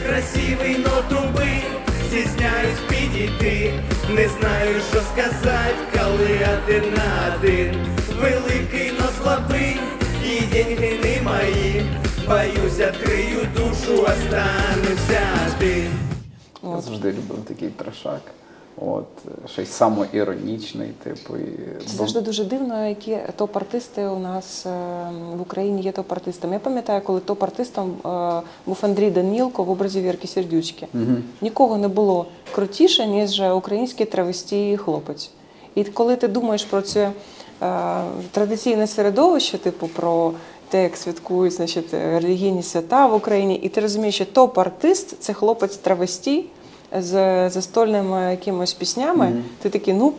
Красивий, но тупий, стісняюсь підійти, не знаю, що сказати, коли один на один. Великий, но слабий, і деньги не мої. Боюсь, відкрию душу, остануся один. Я завжди любив такий трешак. От, ще й самоіронічний, типу. Це завжди дуже дивно, які топ-артисти у нас в Україні є топ-артистами. Я пам'ятаю, коли топ-артистом був Андрій Данілко в образі Вірки Сердючки. Нікого не було крутіше, ніж український травесті хлопець. І коли ти думаєш про це традиційне середовище, типу про те, як святкують, значить, релігійні свята в Україні, і ти розумієш, що топ-артист – це хлопець травесті з застольними якимось піснями, ти такий, ну,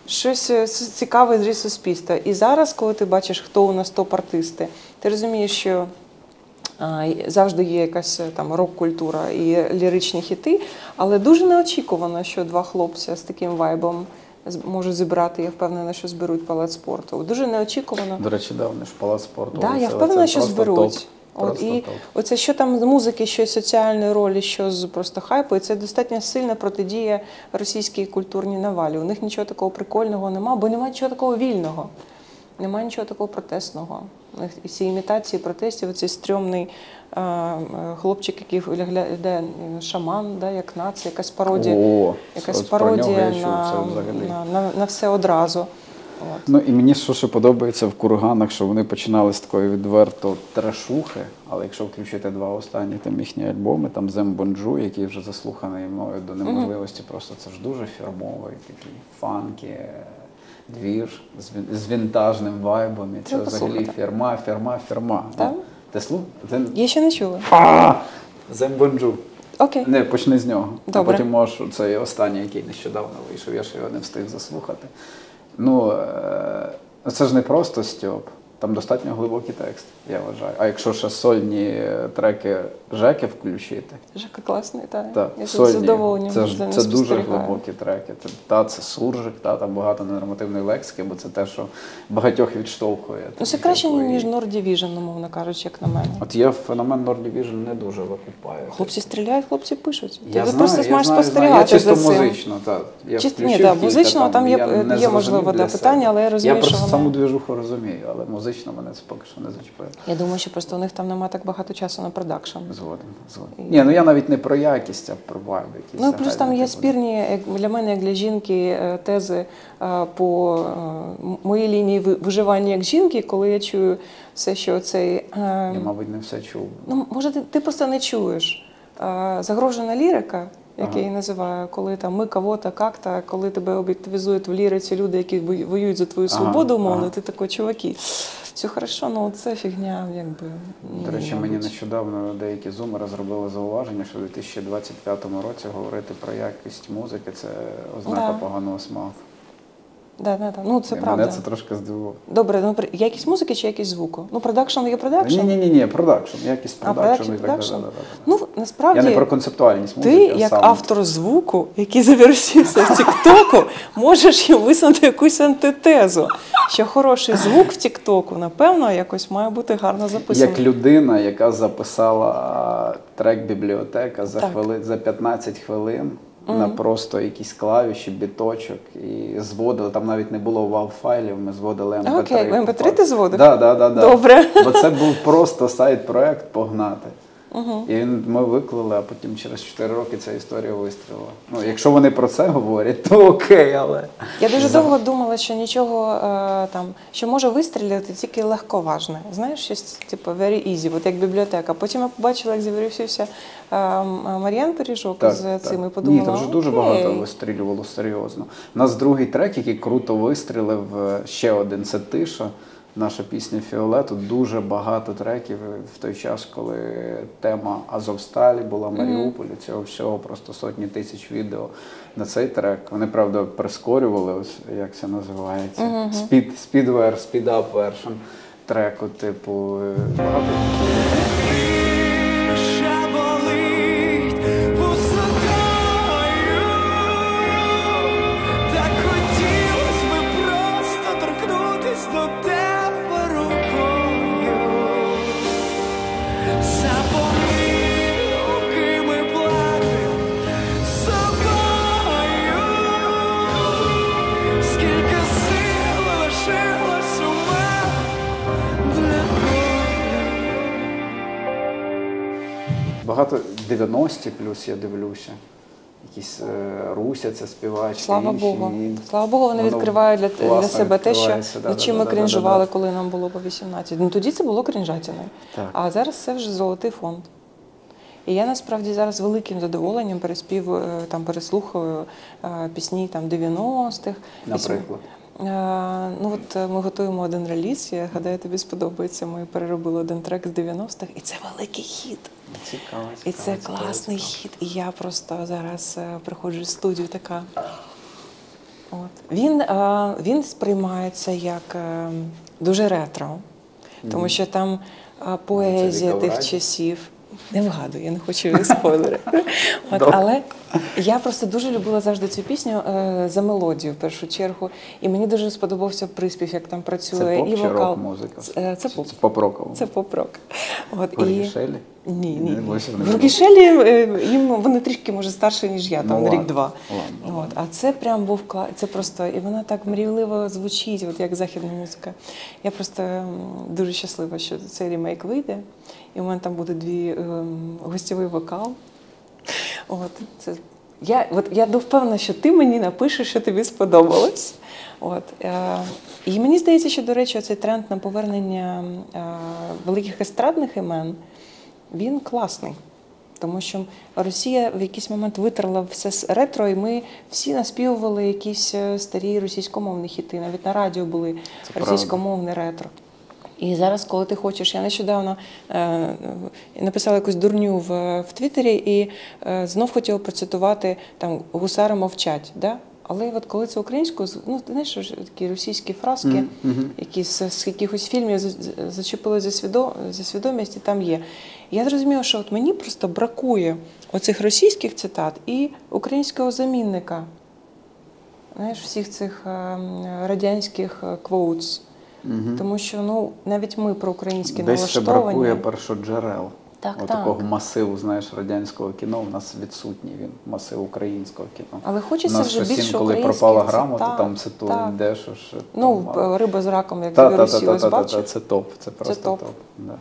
щось цікаве зріз суспільства. І зараз, коли ти бачиш, хто у нас топ-артисти, ти розумієш, що завжди є якась там рок-культура і ліричні хіти, але дуже неочікувано, що два хлопця з таким вайбом можуть зібрати, я впевнена, що зберуть палац спорту. Дуже неочікувано. До речі, да, вони ж палац спорту. Так, я Це впевнена, що просто зберуть. топ. От, і топ. оце що там з музики, що з соціальної ролі, що з просто хайпу, і це достатньо сильна протидія російській культурній навалі. У них нічого такого прикольного немає, бо немає нічого такого вільного, немає нічого такого протестного. У них ці імітації протестів, оцей стрьомний хлопчик, який виглядає шаман, да, як нація, якась пародія, якась пародія на все одразу. От. Ну і мені що ще подобається в курганах, що вони починали з такої відверто трешухи, але якщо включити два останні там їхні альбоми, там Зем Бонджу, який вже заслуханий мною до неможливості, просто це ж дуже фірмовий, такий фанкі, двір з вінтажним вайбом. І це взагалі фірма. Так? Ти слухав? Я ще не чула. Зем Бонджу. Окей. Не, почни з нього. Добре. А потім можеш, це останній, який нещодавно вийшов, я ще його не встиг заслухати. Ну, це ж не просто стьоп, там достатньо глибокий текст, я вважаю. А якщо ще сольні треки Жеки включити, Жека класний, так. так, Я з сольні, задоволенням це за ним дуже спостерігаю. глибокі треки. Це суржик, там багато ненормативної лексики, бо це те, що багатьох відштовхує. Ну, це краще, ніж Nord Division, умовно кажучи, як на мене. От я феномен Nord Division не дуже викупаю. Хлопці стріляють, хлопці пишуть. Я Ти знаю, просто маєш я спостерігати чисто за цим. музично, так. Ні, так, музично там є можливо питання, але я розумію, я що просто вони... саму движуху розумію, але музично мене це поки що не зачіпає. Я думаю, що просто у них там немає так багато часу на продакшн. Згоден. Ні, ну я навіть не про якість, а про вайб якийсь. Ну, плюс там є спірні, як для мене, як для жінки, тези по моїй лінії виживання як жінки, коли я чую все, що цей... Я, мабуть, не все чув. Ну, може, ти просто не чуєш. Загрожена лірика, як я її називаю, коли там ми кого-то, как-то, коли тебе об'єктивізують в ліриці люди, які воюють за твою свободу, умовно, ти такий, чуваки, все хорошо, ну це фігня, якби. До речі, мабуть. мені нещодавно деякі зумери зробили зауваження, що в 2025 році говорити про якість музики – це ознака Да. поганого смаку. Да. Ну це І правда. мене це трошки здивувало. Добре, ну якість музики чи якість звуку? Ну, продакшн є продакшн. Ні, продакшн, якість А, продакшну і так продакшн? далі. Ну, насправді, Я не про концептуальність ти, музики, а як саме. автор звуку, який завірусився в Тіктоку, можеш їм висунути якусь антитезу, що хороший звук в Тіктоку, напевно, якось має бути гарно записаний. Як людина, яка записала трек «Бібліотека» Так. за 15 хвилин на просто якісь клавіші, біточок, і зводили, там навіть не було вау-файлів, ми зводили MP3. Окей, в MP3 ти зводив? Да. Добре. Бо це був просто сайт-проект погнати. І ми виклали, а потім через 4 роки ця історія вистрілила. Ну, якщо вони про це говорять, то окей, але... Я дуже довго думала, що нічого там, що може вистрілити тільки легковажне. Знаєш, щось типу very easy, от як бібліотека. Потім я побачила, як з'явився Мар'ян Пиріжок з цим і подумала, Ні, там вже дуже окей. багато вистрілювало серйозно. У нас другий трек, який круто вистрілив, ще один, це «Тиша». Наша пісня «Фіолету», дуже багато треків в той час, коли тема Азовсталі була, Маріуполю, цього всього, просто сотні тисяч відео на цей трек. Вони, правда, прискорювали, ось як це називається, speedwear, speed-up version треку, типу, багато. Тиша болить пустотою. Так хотілось би просто торкнутись до тебе рукою. За помилки ми платим собою. Скільки сил лишилось у мене для болю. Багато 90-ті плюс, я дивлюся. Якісь Руся, це співачка. Слава інші, Богу. і Слава Богу, вони воно відкривають для класно себе те, що відкривається. над чим ми крінжували, коли нам було по 18. Ну тоді це було крінжатіною. Так. А зараз це вже золотий фонд. І я насправді зараз з великим задоволенням переслухаю пісні там 90-х. Наприклад. Ну от ми готуємо один реліз, я гадаю, тобі сподобається. Ми переробили один трек з 90-х, і це великий хіт. Цікаво. І це класний хіт. І я просто зараз приходжу в студію така. От. Він сприймається як дуже ретро, тому що там поезія Віка тих Враді? часів. Не вгадую, я не хочу спойлери. Але я просто дуже любила завжди цю пісню за мелодію в першу чергу. І мені дуже сподобався приспів, як там працює Це поп і чи вокал. рок-музика? Це поп. Це поп-роково. Це поп-рок. От, Гургішелі? Ні. Більше не Гургішелі, вони трішки, може, старші, ніж я, там, Ну, на ладно, рік-два. ладно. От. А це прям був клас. Це просто, і вона так мрійливо звучить, от як західна музика. Я просто дуже щаслива, що цей ремейк вийде. І у мене там буде гостєвий вокал. От, я впевнена, що ти мені напишеш, що тобі сподобалось. От. І мені здається, що, до речі, цей тренд на повернення великих естрадних імен, він класний. Тому що Росія в якийсь момент витерла все з ретро, і ми всі наспівували якісь старі російськомовні хіти. Навіть на радіо були російськомовні ретро. І зараз, коли ти хочеш, я нещодавно написала якусь дурню в Твіттері і знов хотіла процитувати там «Гусари мовчать». Да? Але от коли це українською, ну, ти знаєш, такі російські фразки, які з якихось фільмів зачепили за свідомість, і там є. Я зрозуміла, що от мені просто бракує оцих російських цитат і українського замінника. Знаєш, всіх цих радянських quotes. Тому що навіть ми про-українські налаштовані. Десь ще бракує першоджерел. Так. Такого масиву, знаєш, радянського кіно в нас відсутній, він масив українського кіно. Але хочеться вже більше коли українських пропала грамота, цитат. там цитують, де що. «Риба з раком», як завірусілась, бачиш? Це топ, це просто топ. топ. Да.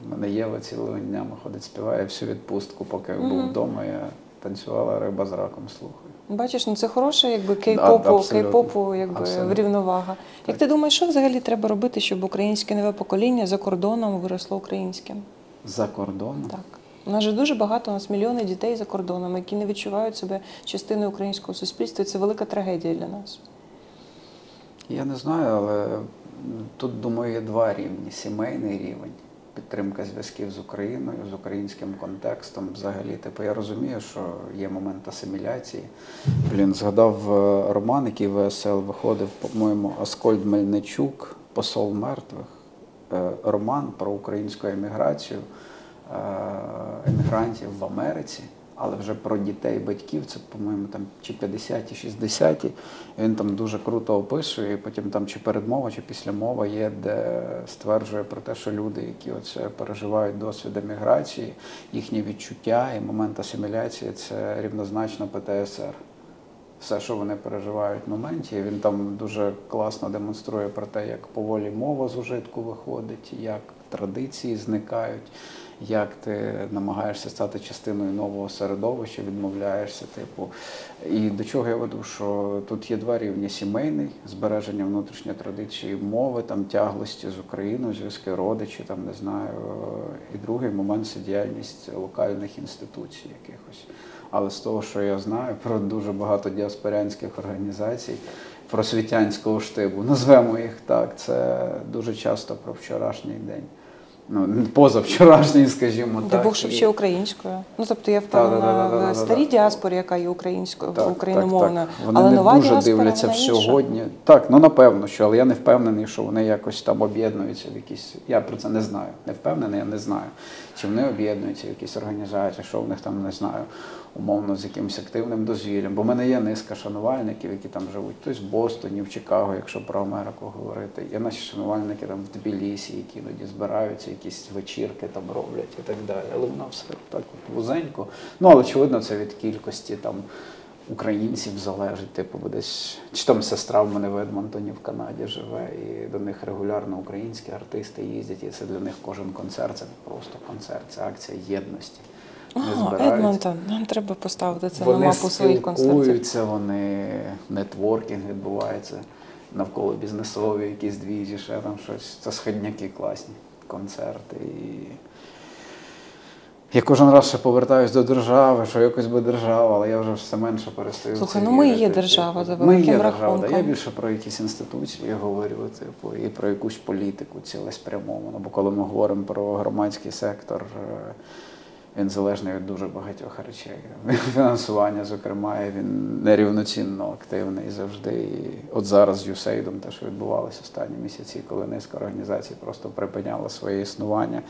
У мене Єва цілими днями ходить, співає всю відпустку, поки був вдома, я танцювала «Риба з раком», слухаю. Бачиш, це хороше, якби Абсолютно. кей-попу якби Абсолютно. рівновага. Як ти думаєш, що взагалі треба робити, щоб українське нове покоління за кордоном виросло українським? За кордоном? Так. У нас же дуже багато, у нас мільйони дітей за кордоном, які не відчувають себе частиною українського суспільства, і це велика трагедія для нас. Я не знаю, але Тут, думаю, є два рівні. Сімейний рівень, підтримка зв'язків з Україною, з українським контекстом. Взагалі, типу, я розумію, що є момент асиміляції. Згадав роман, який в ВСЛ виходив, по-моєму, Аскольд Мельничук «Посол мертвих». Роман про українську еміграцію, емігрантів в Америці, але вже про дітей, батьків, це, по-моєму, там чи 50-ті, 60-ті. Він там дуже круто описує, і потім там чи передмова, чи післямова є, де стверджує про те, що люди, які оце переживають досвід еміграції, їхні відчуття і момент асиміляції – це рівнозначно ПТСР. Все, що вони переживають в моменті. І він там дуже класно демонструє про те, як поволі мова з ужитку виходить, як традиції зникають, як ти намагаєшся стати частиною нового середовища, відмовляєшся, типу. І до чого я веду, що тут є два рівні: сімейний, збереження внутрішньої традиції мови, там, тяглості з Україною, зв'язки родичі, там, не знаю. І другий момент – це діяльність локальних інституцій якихось. Але з того, що я знаю про дуже багато діаспорянських організацій, просвітянського штибу, назвемо їх так, це дуже часто про вчорашній день. Ну, позавчорашній, скажімо так. Ти був ще українською. Ну, тобто я впевнена в старій діаспорі, яка є українською, україномовною, Вони але не дуже дивляться в сьогодні. Так, ну напевно, що, але я не впевнений, що вони якось там об'єднуються в якісь, я про це не знаю. Не впевнений, я не знаю. Чи вони об'єднуються в якісь організації, що в них там, не знаю, умовно з якимось активним дозвіллям. Бо в мене є низка шанувальників, які там живуть. Хтось в Бостоні, в Чикаго, якщо про Америку говорити. Є наші шанувальники там в Тбілісі, які іноді збираються, якісь вечірки там роблять і так далі. Але воно все так от вузенько. Ну, але очевидно, це від кількості там українців залежить. Типу, десь, чи там сестра в мене в Едмонтоні в Канаді живе, і до них регулярно українські артисти їздять, і це для них кожен концерт, це не просто концерт, це акція єдності. Едмонтон, нам треба поставити це на мапу своїх концертів. Вони спілкуються, вони, нетворкінг відбувається, навколо бізнесові якісь двіжі, ще там щось. Це сходняки класні, концерти. І я кожен раз ще повертаюсь до держави, що якось би держава, але я вже все менше перестаю. Слухай, ну ми і є держава, за великим рахунком. Я більше про якісь інституції говорю, типу, і про якусь політику цілеспрямовану. Бо коли ми говоримо про громадський сектор, він залежний від дуже багатьох речей. Фінансування, зокрема, і він нерівноцінно активний завжди. І от зараз з USAID, те, що відбувалося останні місяці, коли низка організацій просто припиняла своє існування.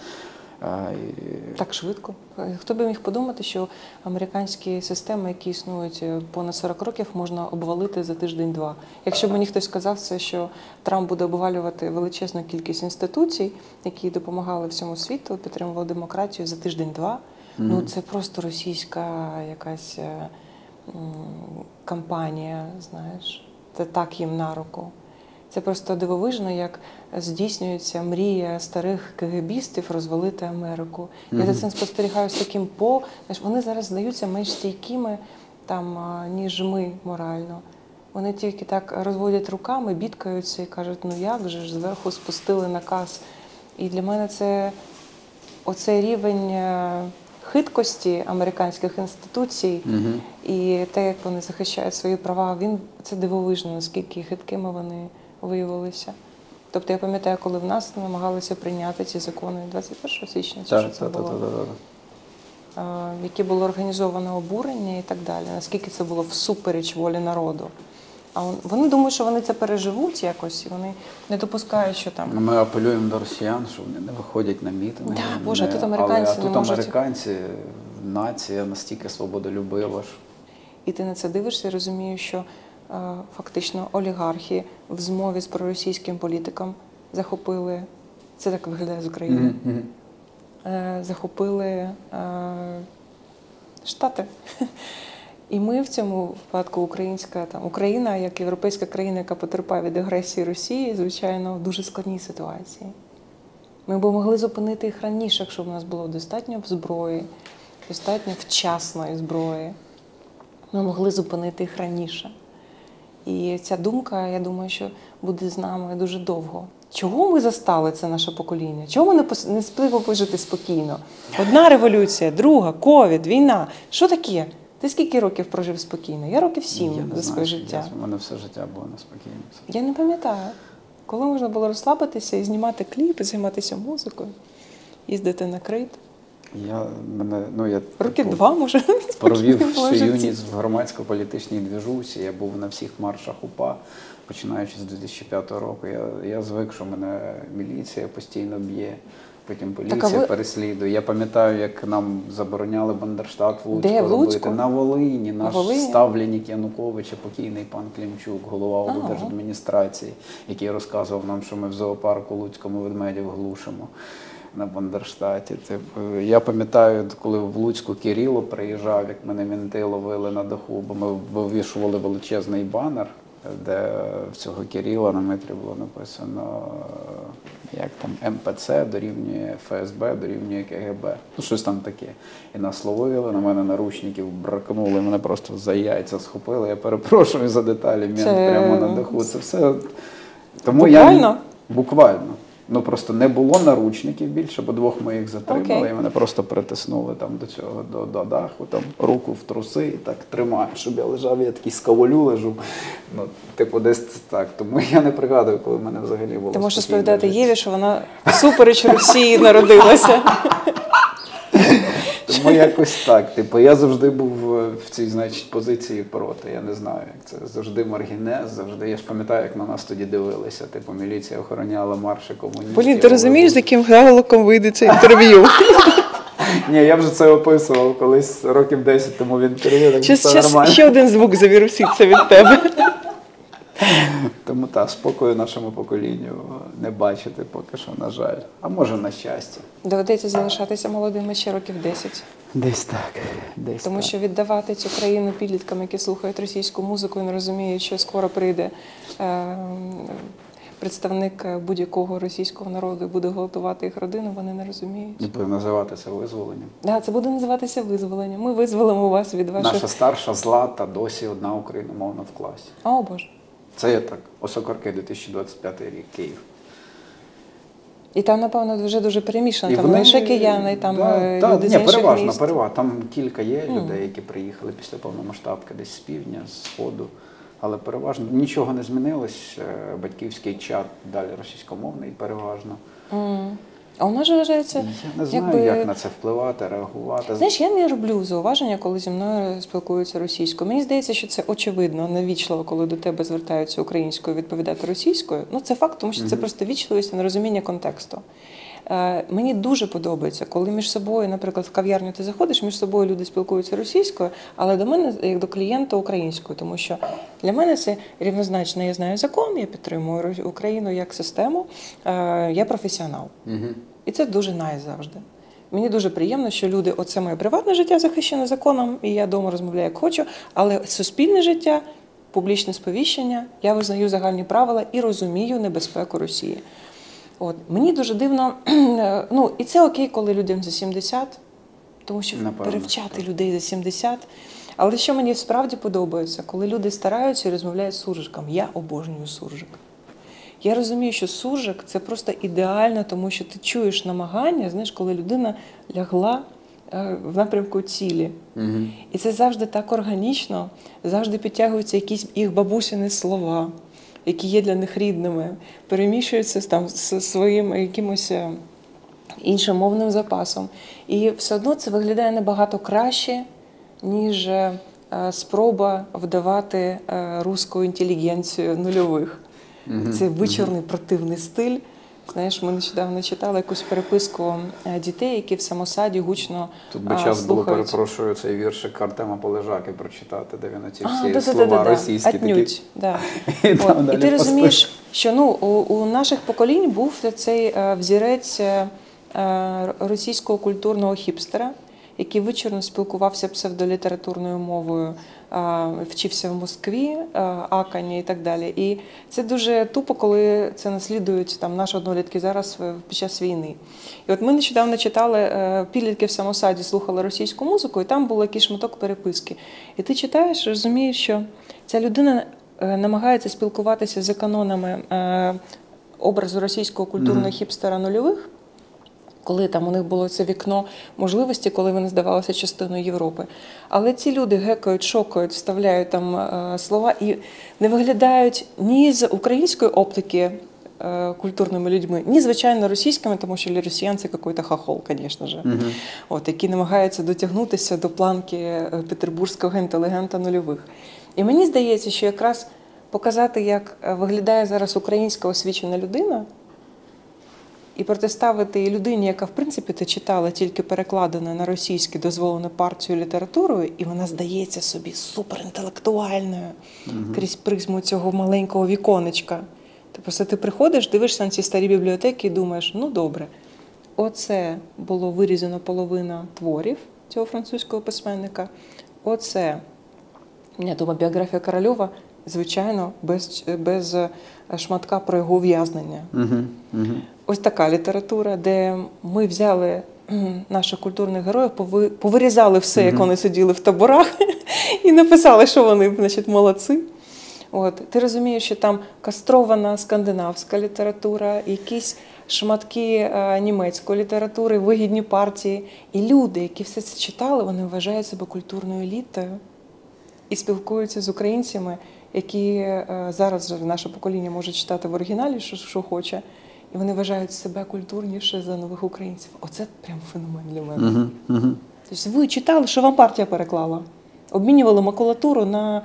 Так швидко. Хто би міг подумати, що американські системи, які існують понад 40 років, можна обвалити за тиждень-два. Якщо б мені хтось сказав це, що Трамп буде обвалювати величезну кількість інституцій, які допомагали всьому світу, підтримували демократію за тиждень-два, ну це просто російська якась кампанія, знаєш. Це так їм на руку. Це просто дивовижно, як здійснюється мрія старих кегебістів розвалити Америку. Я за цим спостерігаю з таким вони зараз здаються менш стійкими, там, ніж ми морально. Вони тільки так розводять руками, бідкаються і кажуть, ну як же ж, зверху спустили наказ. І для мене це оцей рівень хиткості американських інституцій і те, як вони захищають свої права, це дивовижно, наскільки хиткими вони виявилися. Тобто я пам'ятаю, коли в нас намагалися прийняти ці закони 21 січня, чи що це було, в які було організоване обурення і так далі, наскільки це було всупереч волі народу. А вони думають, що вони це переживуть якось, і вони не допускають, що там... Ми апелюємо до росіян, що вони не виходять на мітинги. Да, Боже, тут американці не можуть... американці, нація настільки свободолюбива. І ти на це дивишся і розумієш, що фактично олігархи в змові з проросійським політиком захопили, це так виглядає з України, захопили Штати. І ми в цьому випадку Україна, як європейська країна, яка потерпає від агресії Росії, звичайно, в дуже складній ситуації. Ми б могли зупинити їх раніше, якщо б у нас було достатньо зброї, достатньо вчасної зброї. Ми могли зупинити їх раніше. І ця думка, я думаю, що буде з нами дуже довго. Чого ми застали це наше покоління? Чого ми не встигли пожити спокійно? Одна революція, друга, ковід, війна. Що таке? Ти скільки років прожив спокійно? Я років 7 за своє життя. У мене все життя було неспокійно. Я не пам'ятаю. Коли можна було розслабитися і знімати кліп, і займатися музикою, їздити на крейт. Я Років 2, може. провів в моєму всю житті. юність в громадсько-політичній движусі. Я був на всіх маршах УПА, починаючи з 2005 року. Я звик, що мене міліція постійно б'є, потім поліція переслідує. Я пам'ятаю, як нам забороняли Бандерштат в Луцьку Де, в робити. Луцьку? На Волині. Наш Волині? ставленник Януковича, покійний пан Клімчук, голова облдержадміністрації, який розказував нам, що ми в зоопарку Луцькому ведмедів глушимо на Бандерштаті. Я пам'ятаю, коли в Луцьку Кирило приїжджав, як мене мінти ловили на даху, бо ми вивішували величезний банер, де в цього Кирила на метрі було написано, як там, МПЦ дорівнює ФСБ, дорівнює КГБ. Ну, щось там таке. І нас ловили, на мене наручників бракнули, мене просто за яйця схопили. Я перепрошую за деталі, мент прямо на даху. Це все. Тому буквально? Буквально. Ну, просто не було наручників більше, бо двох моїх затримали, і мене просто притиснули там до цього, до даху, там, руку в труси і так тримають, щоб я лежав, я такий скаволю лежу. Ну, типу, десь так. Тому я не пригадую, коли в мене взагалі було. Ти можеш розповідати Єві, що вона всупереч Росії народилася. Тому якось так. Типу, я завжди був в цій, значить, позиції проти. Я не знаю, як це. Завжди маргінез, завжди. Я ж пам'ятаю, як на нас тоді дивилися. Типу, міліція охороняла марші комуністів. Полін, ти розумієш, з яким галоком вийде це інтерв'ю? Ні, я вже це описував колись років 10 тому в інтерв'ю, так все нормально. Ще один звук завіруситься від тебе. Тому так, спокою нашому поколінню не бачити поки що, на жаль. А може, на щастя. Доведеться залишатися молодими ще років 10. Десь так. Десь Тому так. що віддавати цю країну підліткам, які слухають російську музику і не розуміють, що скоро прийде представник будь-якого російського народу і буде гвалтувати їх родину, вони не розуміють. І буде називати це визволенням. Да, це буде називатися визволенням. Ми визволимо вас від ваших... Наша старша Злата досі одна україномовна в класі. О, Боже. Це я так. Осокорки, 2025 рік, Київ. І там, напевно, дуже перемішано. Там не лише кияни, там люди з інших переважно, міст. переважно. Там кілька є людей, які приїхали після повномасштабки десь з півдня, з сходу. Але переважно нічого не змінилось. Батьківський чат далі російськомовний переважно. А у нас же вважається... Я не знаю, як на це впливати, реагувати. Знаєш, я не роблю зауваження, коли зі мною спілкуються російською. Мені здається, що це очевидно, невічливо, коли до тебе звертаються українською, відповідати російською. Ну, це факт, тому що це просто вічливість і нерозуміння контексту. Мені дуже подобається, коли між собою, наприклад, в кав'ярню ти заходиш, між собою люди спілкуються російською, але до мене, як до клієнта, українською. Тому що для мене це рівнозначно. Я знаю закон, я підтримую Україну як систему, я професіонал. І це дуже завжди. Мені дуже приємно, що люди, оце моє приватне життя захищене законом, і я вдома розмовляю як хочу, але суспільне життя, публічне сповіщення, я визнаю загальні правила і розумію небезпеку Росії. От. Мені дуже дивно, ну і це окей, коли людям за 70, тому що перевчати людей за 70. Але що мені справді подобається, коли люди стараються і розмовляють з суржиком. Я обожнюю суржик. Я розумію, що суржик – це просто ідеально, тому що ти чуєш намагання, знаєш, коли людина лягла в напрямку цілі. І це завжди так органічно, завжди підтягуються якісь їх бабусіни слова, які є для них рідними, перемішуються там з своїм якимось іншим мовним запасом. І все одно це виглядає набагато краще, ніж спроба вдавати руську інтелігенцію нульових. Це вичорний, противний стиль. Знаєш, ми нещодавно читали якусь переписку дітей, які в самосаді гучно Тут би час було, слухають. перепрошую, цей віршик Артема Полежаки прочитати, де він оці всі да, слова російські такі. Да. І ти розумієш, що у наших поколінь був цей взірець російського культурного хіпстера, який вичорно спілкувався псевдолітературною мовою, вчився в Москві, Акані і так далі. І це дуже тупо, коли це наслідують там наші однолітки зараз під час війни. І от ми нещодавно читали, підлітки в самосаді слухали російську музику, і там був якийсь шматок переписки. І ти читаєш, розумієш, що ця людина намагається спілкуватися за канонами образу російського культурного хіпстера нульових, коли там у них було це вікно можливості, коли вони здавалися частиною Європи. Але ці люди гекають, шокають, вставляють там слова і не виглядають ні з української оптики культурними людьми, ні, звичайно, російськими, тому що для росіян це якийсь хохол, звісно ж, от, які намагаються дотягнутися до планки петербурзького інтелігента нульових. І мені здається, що якраз показати, як виглядає зараз українська освічена людина, і протиставити її людині, яка, в принципі, ти читала тільки перекладену на російське дозволену партію літературою, і вона здається собі суперінтелектуальною крізь призму цього маленького віконечка. Ти просто ти приходиш, дивишся на ці старі бібліотеки і думаєш, ну добре, оце було вирізано половина творів цього французького письменника, оце, я думаю, біографія Корольова, звичайно, без шматка про його ув'язнення. Ось така література, де ми взяли наших культурних героїв, повирізали все, як вони сиділи в таборах, і написали, що вони, значить, молодці. От. Ти розумієш, що там кастрована скандинавська література, якісь шматки німецької літератури, вигідні партії. І люди, які все це читали, вони вважають себе культурною елітою і спілкуються з українцями, які зараз наше покоління може читати в оригіналі, що хоче, і вони вважають себе культурніше за нових українців. Оце прям феномен для мене. Тобто ви читали, що вам партія переклала? Обмінювали макулатуру на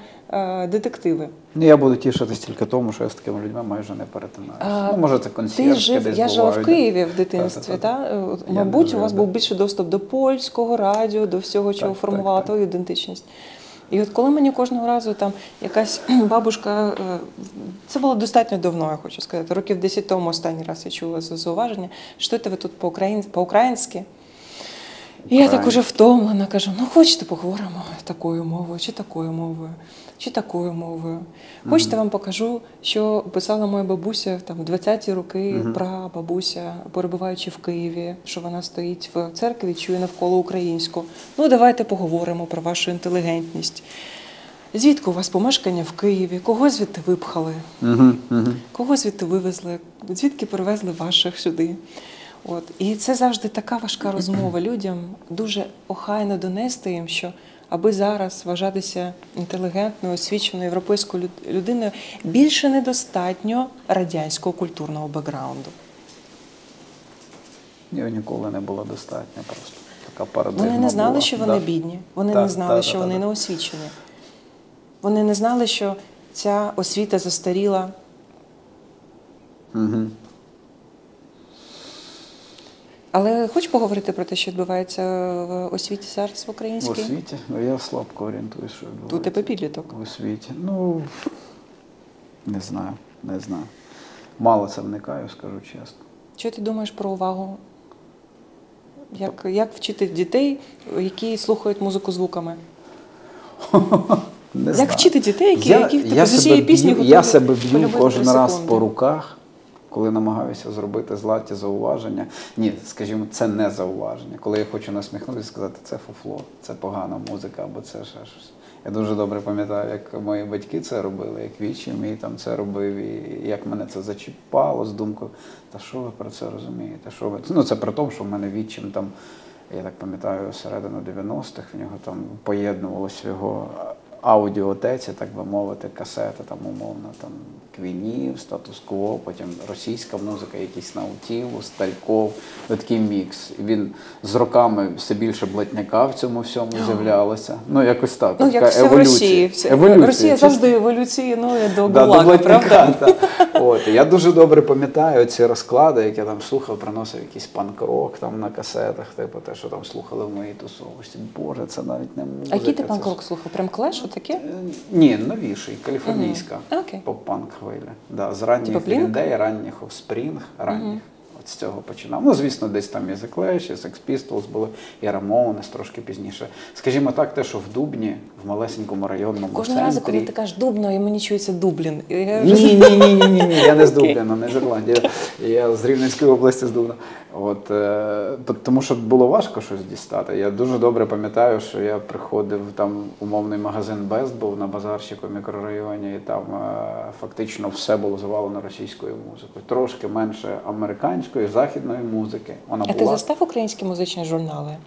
детективи. Я буду тішитись тільки тому, що я з такими людьми майже не перетинаюся. Ну, може, це консьєржки десь Я жила в бувають. Києві в дитинстві. Мабуть, у вас був більше доступ до польського радіо, до всього, чого формувала твою ідентичність. І от коли мені кожного разу там якась бабушка, це було достатньо давно, я хочу сказати, років 10 тому останній раз я чула це зауваження, що це ви тут по-українськи? І я так уже втомлена, кажу, ну хочете поговоримо такою мовою, чи такою мовою, чи такою мовою. Хочете, вам покажу, що писала моя бабуся там, в 20-ті роки, прабабуся, перебуваючи в Києві, що вона стоїть в церкві, чує навколо українську. Ну давайте поговоримо про вашу інтелігентність. Звідки у вас помешкання в Києві? Кого звідти випхали? Кого звідти вивезли? Звідки перевезли ваших сюди? От. І це завжди така важка розмова людям, дуже охайно донести їм, що аби зараз вважатися інтелігентною, освіченою європейською людиною, більше недостатньо радянського культурного бекграунду. Його ніколи не було достатньо просто. Така парадигма Вони не знали, була. що вони бідні, вони не знали, що вони не освічені. Вони не знали, що ця освіта застаріла. Але хочеш поговорити про те, що відбувається в освіті зараз в В українській? освіті? Ну, я слабко орієнтуюсь, що відбувається. Тут тебе підліток. В освіті? Ну, не знаю. Мало це вникаю, скажу чесно. Що ти думаєш про увагу? Як вчити дітей, які слухають музику звуками? Не Як знаю. вчити дітей, які з усієї пісні готові Я себе б'ю полюбити кожен 3 раз секунди? по руках, коли намагаюся зробити златі зауваження. Ні, скажімо, це не зауваження. Коли я хочу насміхнутися і сказати, це фуфло, це погана музика, або це ще щось. Я дуже добре пам'ятаю, як мої батьки це робили, як вічі мій там це робив, і як мене це зачіпало з думкою, та що ви про це розумієте? Що ви? Ну, це при тому, що в мене відчим там, я так пам'ятаю, середину 90-х, в нього там поєднувалося в його аудіотеці, так би мовити, касети, там, умовно, там, Квінів, Статус-Кво, потім російська музика, якісь Наутілу, Старьков, такий мікс. І він з роками все більше блатняка в цьому всьому з'являлося. Ну, якось так. Ну, така як все в еволюція. Росії. Еволюція, Росія чисто. завжди еволюціонує до Да, ГУЛАГа, до блатняка, правда? та. От, і я дуже добре пам'ятаю ці розклади, які я там слухав, приносив якийсь панк-рок там на касетах, типу те, що там слухали в моїй тусовості. Боже, це навіть не музика. А який ти це панк-рок слухав? Прям Клеш, отаке? Ні, новіший, каліфорнійська Окей. поп-панк хвиля. Да, з ранніх Типа Blink? Green Day, ранніх Offspring, ранніх. От з цього починав. Ну, звісно, десь там і The Clash, і Sex Pistols були, і Ramones трошки пізніше. Скажімо так, те, що в Дубні, в малесенькому районному Кожного центрі. разу, коли ти кажеш Дубно, і мені чується Дублін. І я вже Ні, я не з Дубліна, не з Ірландії. Я з Рівненської області, з Дубна. От, тому що було важко щось дістати. Я дуже добре пам'ятаю, що я приходив, там умовний магазин Best був на базарщику в мікрорайоні, і там фактично все було завалено російською музикою. Трошки менше американської, західної музики. Вона А ти була. застав українські музичні журнали?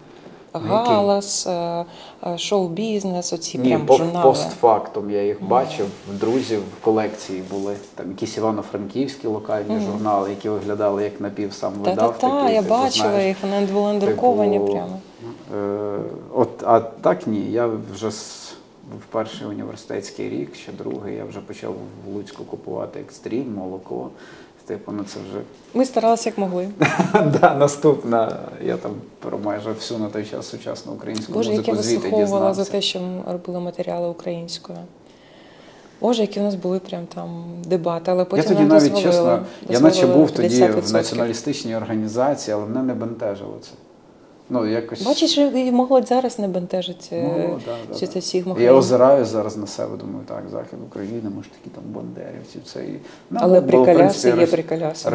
«Галас», «Шоу-бізнес», оці Ні, прям журнали. постфактум я їх бачив, в друзів в колекції були. Там якісь івано-франківські локальні журнали, які виглядали як напів сам видав. Та-та-та, такий, я типу, бачила знаєш, їх, вони були андруковані типу, прямо. А так ні, я вже в перший університетський рік, ще другий, я вже почав в Луцьку купувати екстрім, молоко. Типу, ну це вже Ми старалися як могли. да, наступна. Я там про майже всю на той час сучасну українську Боже, як я музику звідти вислуховувала за дізнався. те, що ми робили матеріали українською. Боже, які у нас були прям там дебати, але Я потім тоді нам навіть дозволили. чесно, я наче був тоді 50%. в націоналістичній організації, але мене не бентежило це. Ну, якось... Бачиш, і молодь зараз не бентежить да. це всіх Я махів. озираюсь зараз на себе, думаю, так, Захід України, може такі там бандерівці, це і... Ну, Але бо, в приколяси принципі, є приколяси.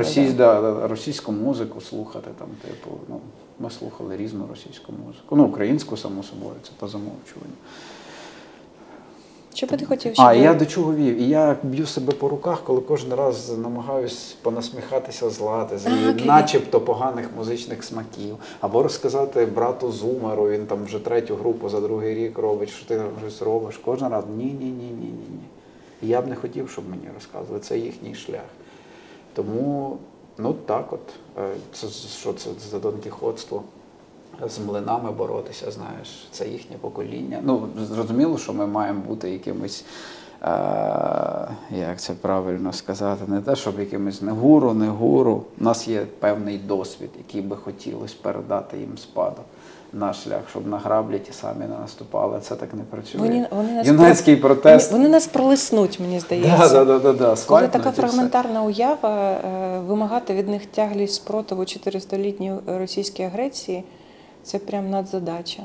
російську музику слухати, там, типу, ну, ми слухали різну російську музику. Ну, українську, само собою, це по замовчуванню. Що би ти хотів, щоб... А, я до чого вів? І я б'ю себе по руках, коли кожен раз намагаюсь понасміхатися з Лати, з її начебто поганих музичних смаків. Або розказати брату Зумеру, він там вже третю групу за другий рік робить, що ти там щось робиш. Кожен раз ні. І я б не хотів, щоб мені розказували. Це їхній шлях. Тому, ну так от, це, що це за донкіхотство? З млинами боротися, знаєш, це їхнє покоління. Ну, зрозуміло, що ми маємо бути якимось, як це правильно сказати, не те, щоб якимось не гуру. У нас є певний досвід, який би хотілося передати їм спадок. Наш шлях, щоб на граблі ті самі не наступали. Це так не працює. Юнацький протест. Вони нас пролиснуть, мені здається. Да. Коли така фрагментарна уява, вимагати від них тяглість спротиву 400-літньої російській агресії, це прям надзадача.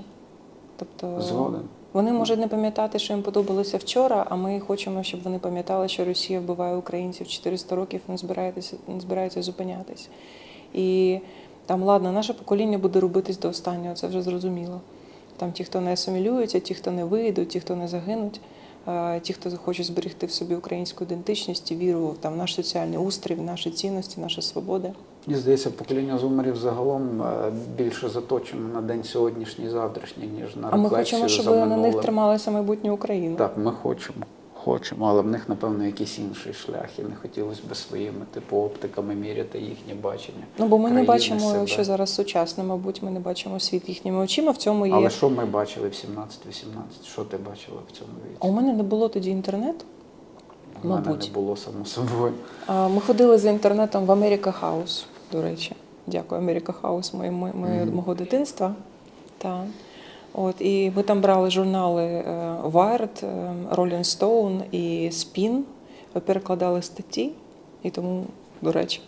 Тобто Згоден. вони можуть не пам'ятати, що їм подобалося вчора, а ми хочемо, щоб вони пам'ятали, що Росія вбиває українців 400 років і не збирається зупинятись. І там, ладно, наше покоління буде робитись до останнього, це вже зрозуміло. Там ті, хто не асимілюються, ті, хто не вийдуть, ті, хто не загинуть, ті, хто захочуть зберегти в собі українську ідентичність і віру в наш соціальний устрій, в наші цінності, наші свободи. Мені здається, покоління зумерів загалом більше заточено на день сьогоднішній, завтрашній, ніж на рефлексію за минулим. А ми хочемо, щоб на них трималося майбутнє України. Так, ми хочемо, але в них, напевно, якийсь інший шлях, і не хотілося б своїми оптиками міряти їхнє бачення. Ну, бо ми не країни, бачимо, себе. що зараз сучасне, мабуть, ми не бачимо світ їхніми очима, в цьому є... Але що ми бачили в 17-18? Що ти бачила в цьому віці? А у мене не було тоді інтернету, У мене мабуть. не було, само собою. Ми ходили за інтернетом в Америка Хаус, до речі. Дякую, Америка Хаус мого дитинства. Та. От, і ми там брали журнали Wired, Rolling Stone і Spin, перекладали статті, і тому, до речі,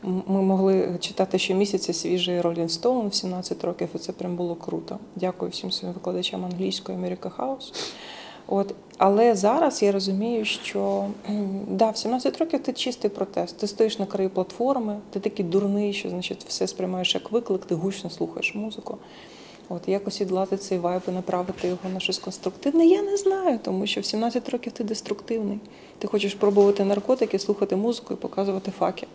ми могли читати щомісяця свіжий Rolling Stone в 17 років, і це прям було круто. Дякую всім своїм викладачам англійської Америка Хаус. От. Але зараз я розумію, що да, в 17 років ти чистий протест. Ти стоїш на краї платформи, ти такий дурний, що значить, все сприймаєш як виклик, ти гучно слухаєш музику. От, якось відлати цей вайб і направити його на щось конструктивне, я не знаю, тому що в 17 років ти деструктивний. Ти хочеш пробувати наркотики, слухати музику і показувати факи.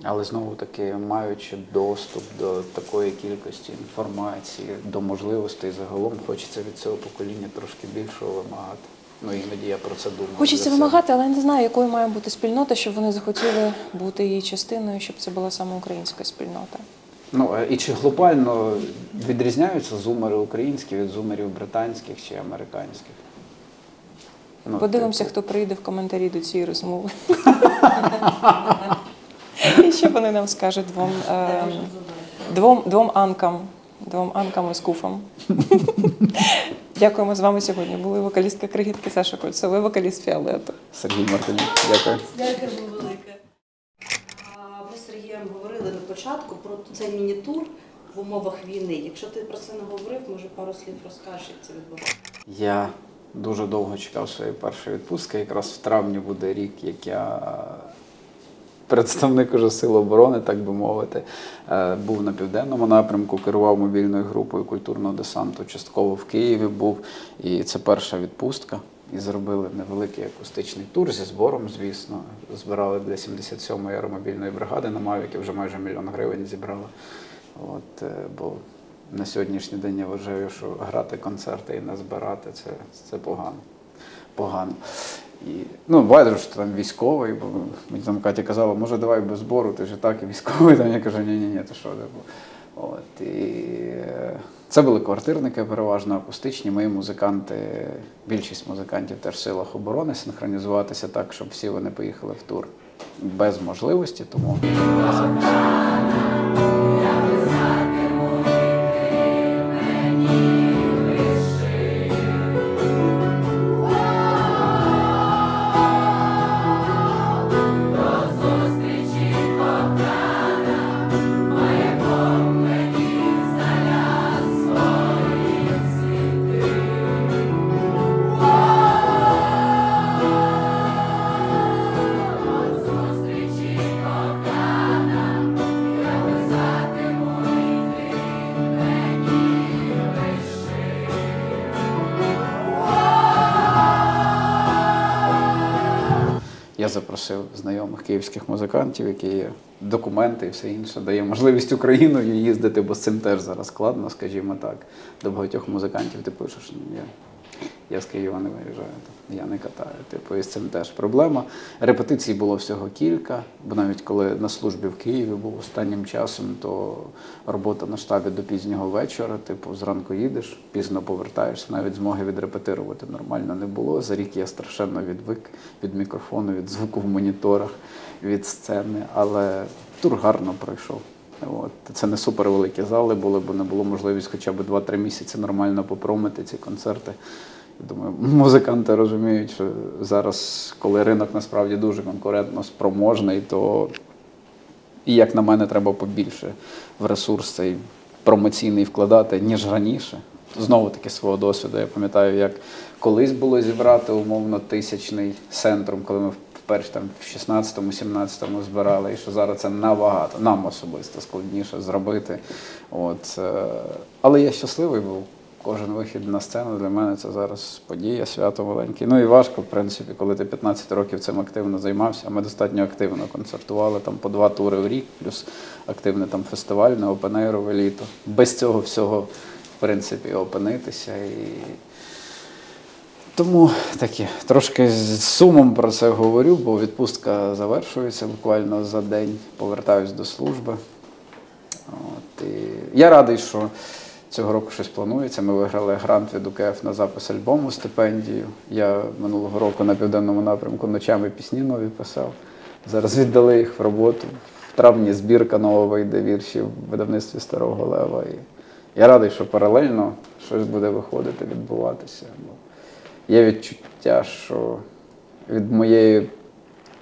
Але знову-таки, маючи доступ до такої кількості інформації, до можливостей загалом, хочеться від цього покоління трошки більшого вимагати. Ну, іноді я про це думаю. Хочеться вимагати, але я не знаю, якою має бути спільнота, щоб вони захотіли бути її частиною, щоб це була саме українська спільнота. Ну, і чи глобально відрізняються зумери українські від зумерів британських чи американських? Ну, Подивимося, хто прийде в коментарі до цієї розмови. І що вони нам скажуть двом анкам і скуфам. Дякуємо з вами сьогодні. Були вокалістка Крихітки Саша Кольцова, вокаліст Фіолету. Сергій Мартинюк, дякую. Дякую велике. Ми з Сергієм говорили на початку про цей міні-тур в умовах війни. Якщо ти про це не говорив, може пару слів розкажеш, як це відбувається. Я дуже довго чекав своєї першої відпустки. Якраз в травні буде рік, як я представник уже Сил оборони, так би мовити, був на південному напрямку, керував мобільною групою культурного десанту, частково в Києві був. І це перша відпустка. І зробили невеликий акустичний тур зі збором, звісно. Збирали для 77-ї аеромобільної бригади на Мавіки, вже майже 1 мільйон гривень зібрали. От, бо на сьогоднішній день я вважаю, що грати концерти і не збирати це погано. Погано. І, ну, байдуже, що там військовий, бо мені там Катя казала, може давай без збору, ти ж і так і військовий, там я кажу, ні, ти що, типу. От, і це були квартирники, переважно акустичні. Мої музиканти, більшість музикантів теж в силах оборони, синхронізуватися так, щоб всі вони поїхали в тур без можливості, тому... Я запросив знайомих київських музикантів, які є документи і все інше, дає можливість Україною їздити, бо з цим теж зараз складно, скажімо так. До багатьох музикантів ти пишеш, я з Києва не виїжджаю, я не катаю. Типу, і з цим теж проблема. Репетицій було всього кілька, бо навіть коли на службі в Києві був останнім часом, то робота на штабі до пізнього вечора, типу, зранку їдеш, пізно повертаєшся, навіть змоги відрепетирувати нормально не було. За рік я страшенно відвик від мікрофону, від звуку в моніторах, від сцени, але тур гарно пройшов. От. Це не супервеликі зали були, бо не було можливість хоча б 2-3 місяці нормально попромити ці концерти. Я думаю, музиканти розуміють, що зараз, коли ринок насправді дуже конкурентно спроможний, то, і як на мене, треба побільше в ресурс цей промоційний вкладати, ніж раніше. Знову-таки свого досвіду. Я пам'ятаю, як колись було зібрати умовно 1000-й Центрум, коли ми вперше там в 16-17 збирали, і що зараз це набагато, нам особисто складніше зробити. От. Але я щасливий був. Кожен вихід на сцену для мене це зараз подія, свято маленьке. Ну і важко, в принципі, коли ти 15 років цим активно займався. Ми достатньо активно концертували, там по 2 тури в рік, плюс активне там фестивальне, опен-ейрове літо. Без цього всього, в принципі, опинитися. І... Тому таке, трошки з сумом про це говорю, бо відпустка завершується буквально за день, повертаюсь до служби. От, і я радий, що цього року щось планується. Ми виграли грант від УКФ на запис альбому, стипендію. Я минулого року на Південному напрямку ночами пісні нові писав. Зараз віддали їх в роботу. В травні збірка нова вийде віршів в видавництві Старого Лева. І я радий, що паралельно щось буде виходити, відбуватися. Є відчуття, що від моєї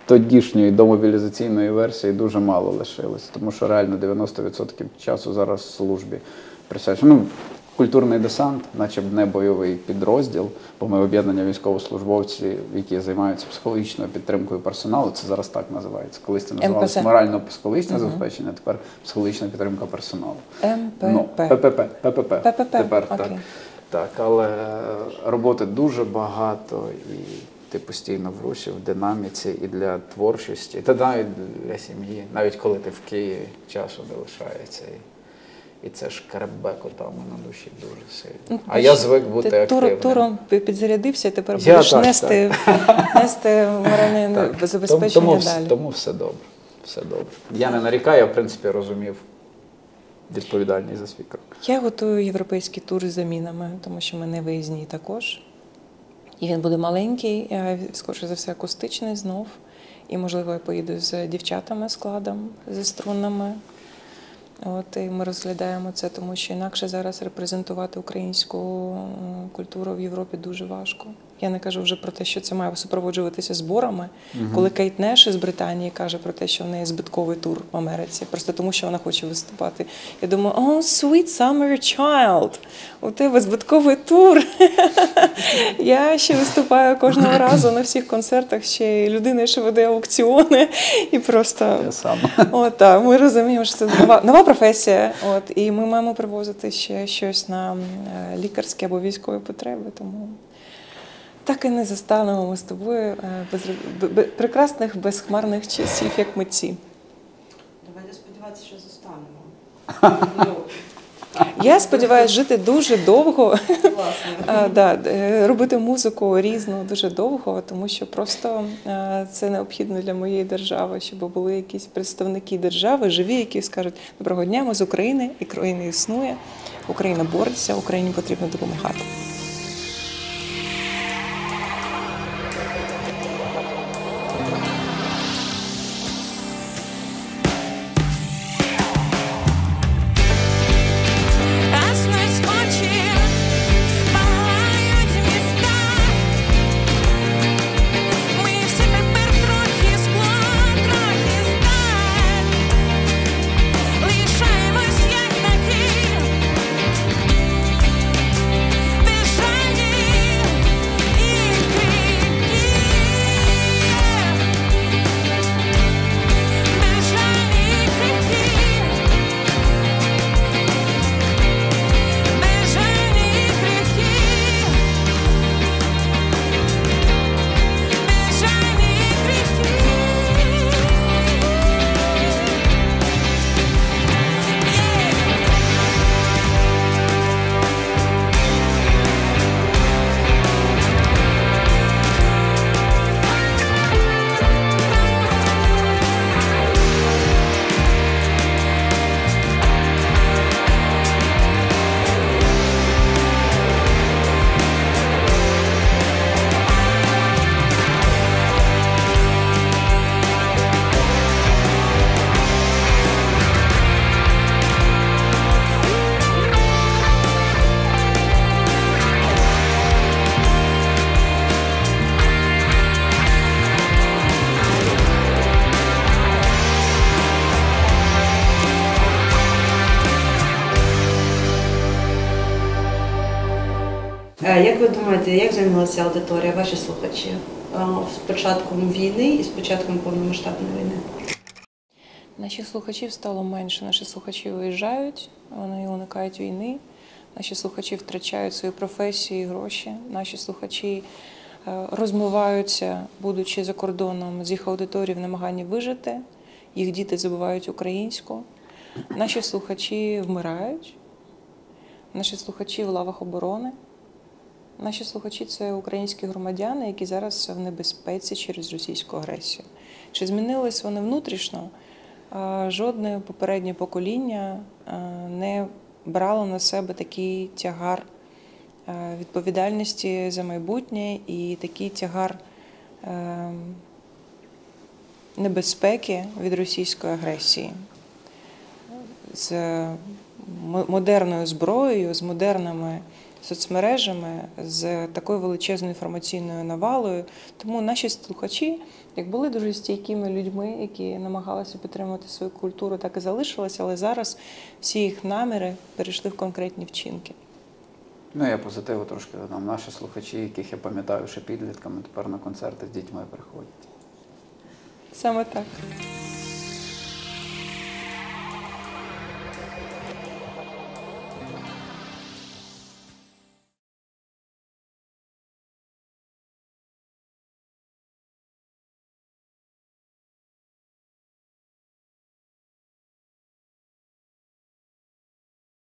тодішньої домобілізаційної версії дуже мало лишилось, тому що реально 90% часу зараз в службі присвячено. Ну, культурний десант, наче б не бойовий підрозділ, бо ми об'єднання військовослужбовців, які займаються психологічною підтримкою персоналу, це зараз так називається. Колись це називалося морально-психологічне забезпечення, а тепер психологічна підтримка персоналу. ППП. Тепер так. Так, але роботи дуже багато, і ти постійно в русі, в динаміці і для творчості, та навіть для сім'ї, навіть коли ти в Києві, часу не лишається. І це ж карабеку там на душі дуже сильно. А я звик бути активним. Туром підзарядився, тепер будеш нести моральне забезпечення далі. Тому все добре. Все добре. Я не нарікаю, я в принципі розумів відповідальність за свій крок. Я готую європейський тур з замінами, тому що ми не виїзні також. І він буде маленький, скоріше за все акустичний знов. І, можливо, я поїду з дівчатами складом, зі струнами. От, і ми розглядаємо це, тому що інакше зараз репрезентувати українську культуру в Європі дуже важко. Я не кажу вже про те, що це має супроводжуватися зборами. Коли Кейт Неш із Британії каже про те, що в неї збитковий тур в Америці, просто тому, що вона хоче виступати. Я думаю, oh, sweet summer child, у тебе збитковий тур. Я ще виступаю кожного разу на всіх концертах, ще й людина, що веде аукціони. І просто... Я сам. От, так, ми розуміємо, що це нова професія. От, і ми маємо привозити ще щось на лікарські або військові потреби. Тому... Так і не застанемо ми з тобою прекрасних, безхмарних часів, як митці. Давайте сподіватися, що застанемо. Я сподіваюся жити дуже довго, Власне. робити музику різну дуже довго, тому що просто це необхідно для моєї держави, щоб були якісь представники держави, живі, які скажуть: доброго дня, ми з України, і країна існує, Україна бореться, Україні потрібно допомагати. Гаснуть очі, палають міста. Ми всі тепер трохи скло, трохи сталь. Лишаємось як такі, безжальні і крихкі. Безжальні і крихкі. Безжальні і крихкі. Безжальні і крихкі. Як ви думаєте, як змінилася аудиторія, ваші слухачі з початком війни і з початком повномасштабної війни? Наших слухачів стало менше, наші слухачі виїжджають, вони уникають війни, наші слухачі втрачають свої професії, гроші, наші слухачі розмиваються, будучи за кордоном, з їх аудиторії в намаганні вижити, їх діти забувають українську, наші слухачі вмирають, наші слухачі в лавах оборони, наші слухачі – це українські громадяни, які зараз в небезпеці через російську агресію. Чи змінились вони внутрішньо? Жодне попереднє покоління не брало на себе такий тягар відповідальності за майбутнє і такий тягар небезпеки від російської агресії. З модерною зброєю, з модерними соцмережами, з такою величезною інформаційною навалою. Тому наші слухачі, як були дуже стійкими людьми, які намагалися підтримувати свою культуру, так і залишилися, але зараз всі їх наміри перейшли в конкретні вчинки. Ну, я позитиву трошки додам. Наші слухачі, яких я пам'ятаю ще підлітками, тепер на концерти з дітьми приходять. Саме так.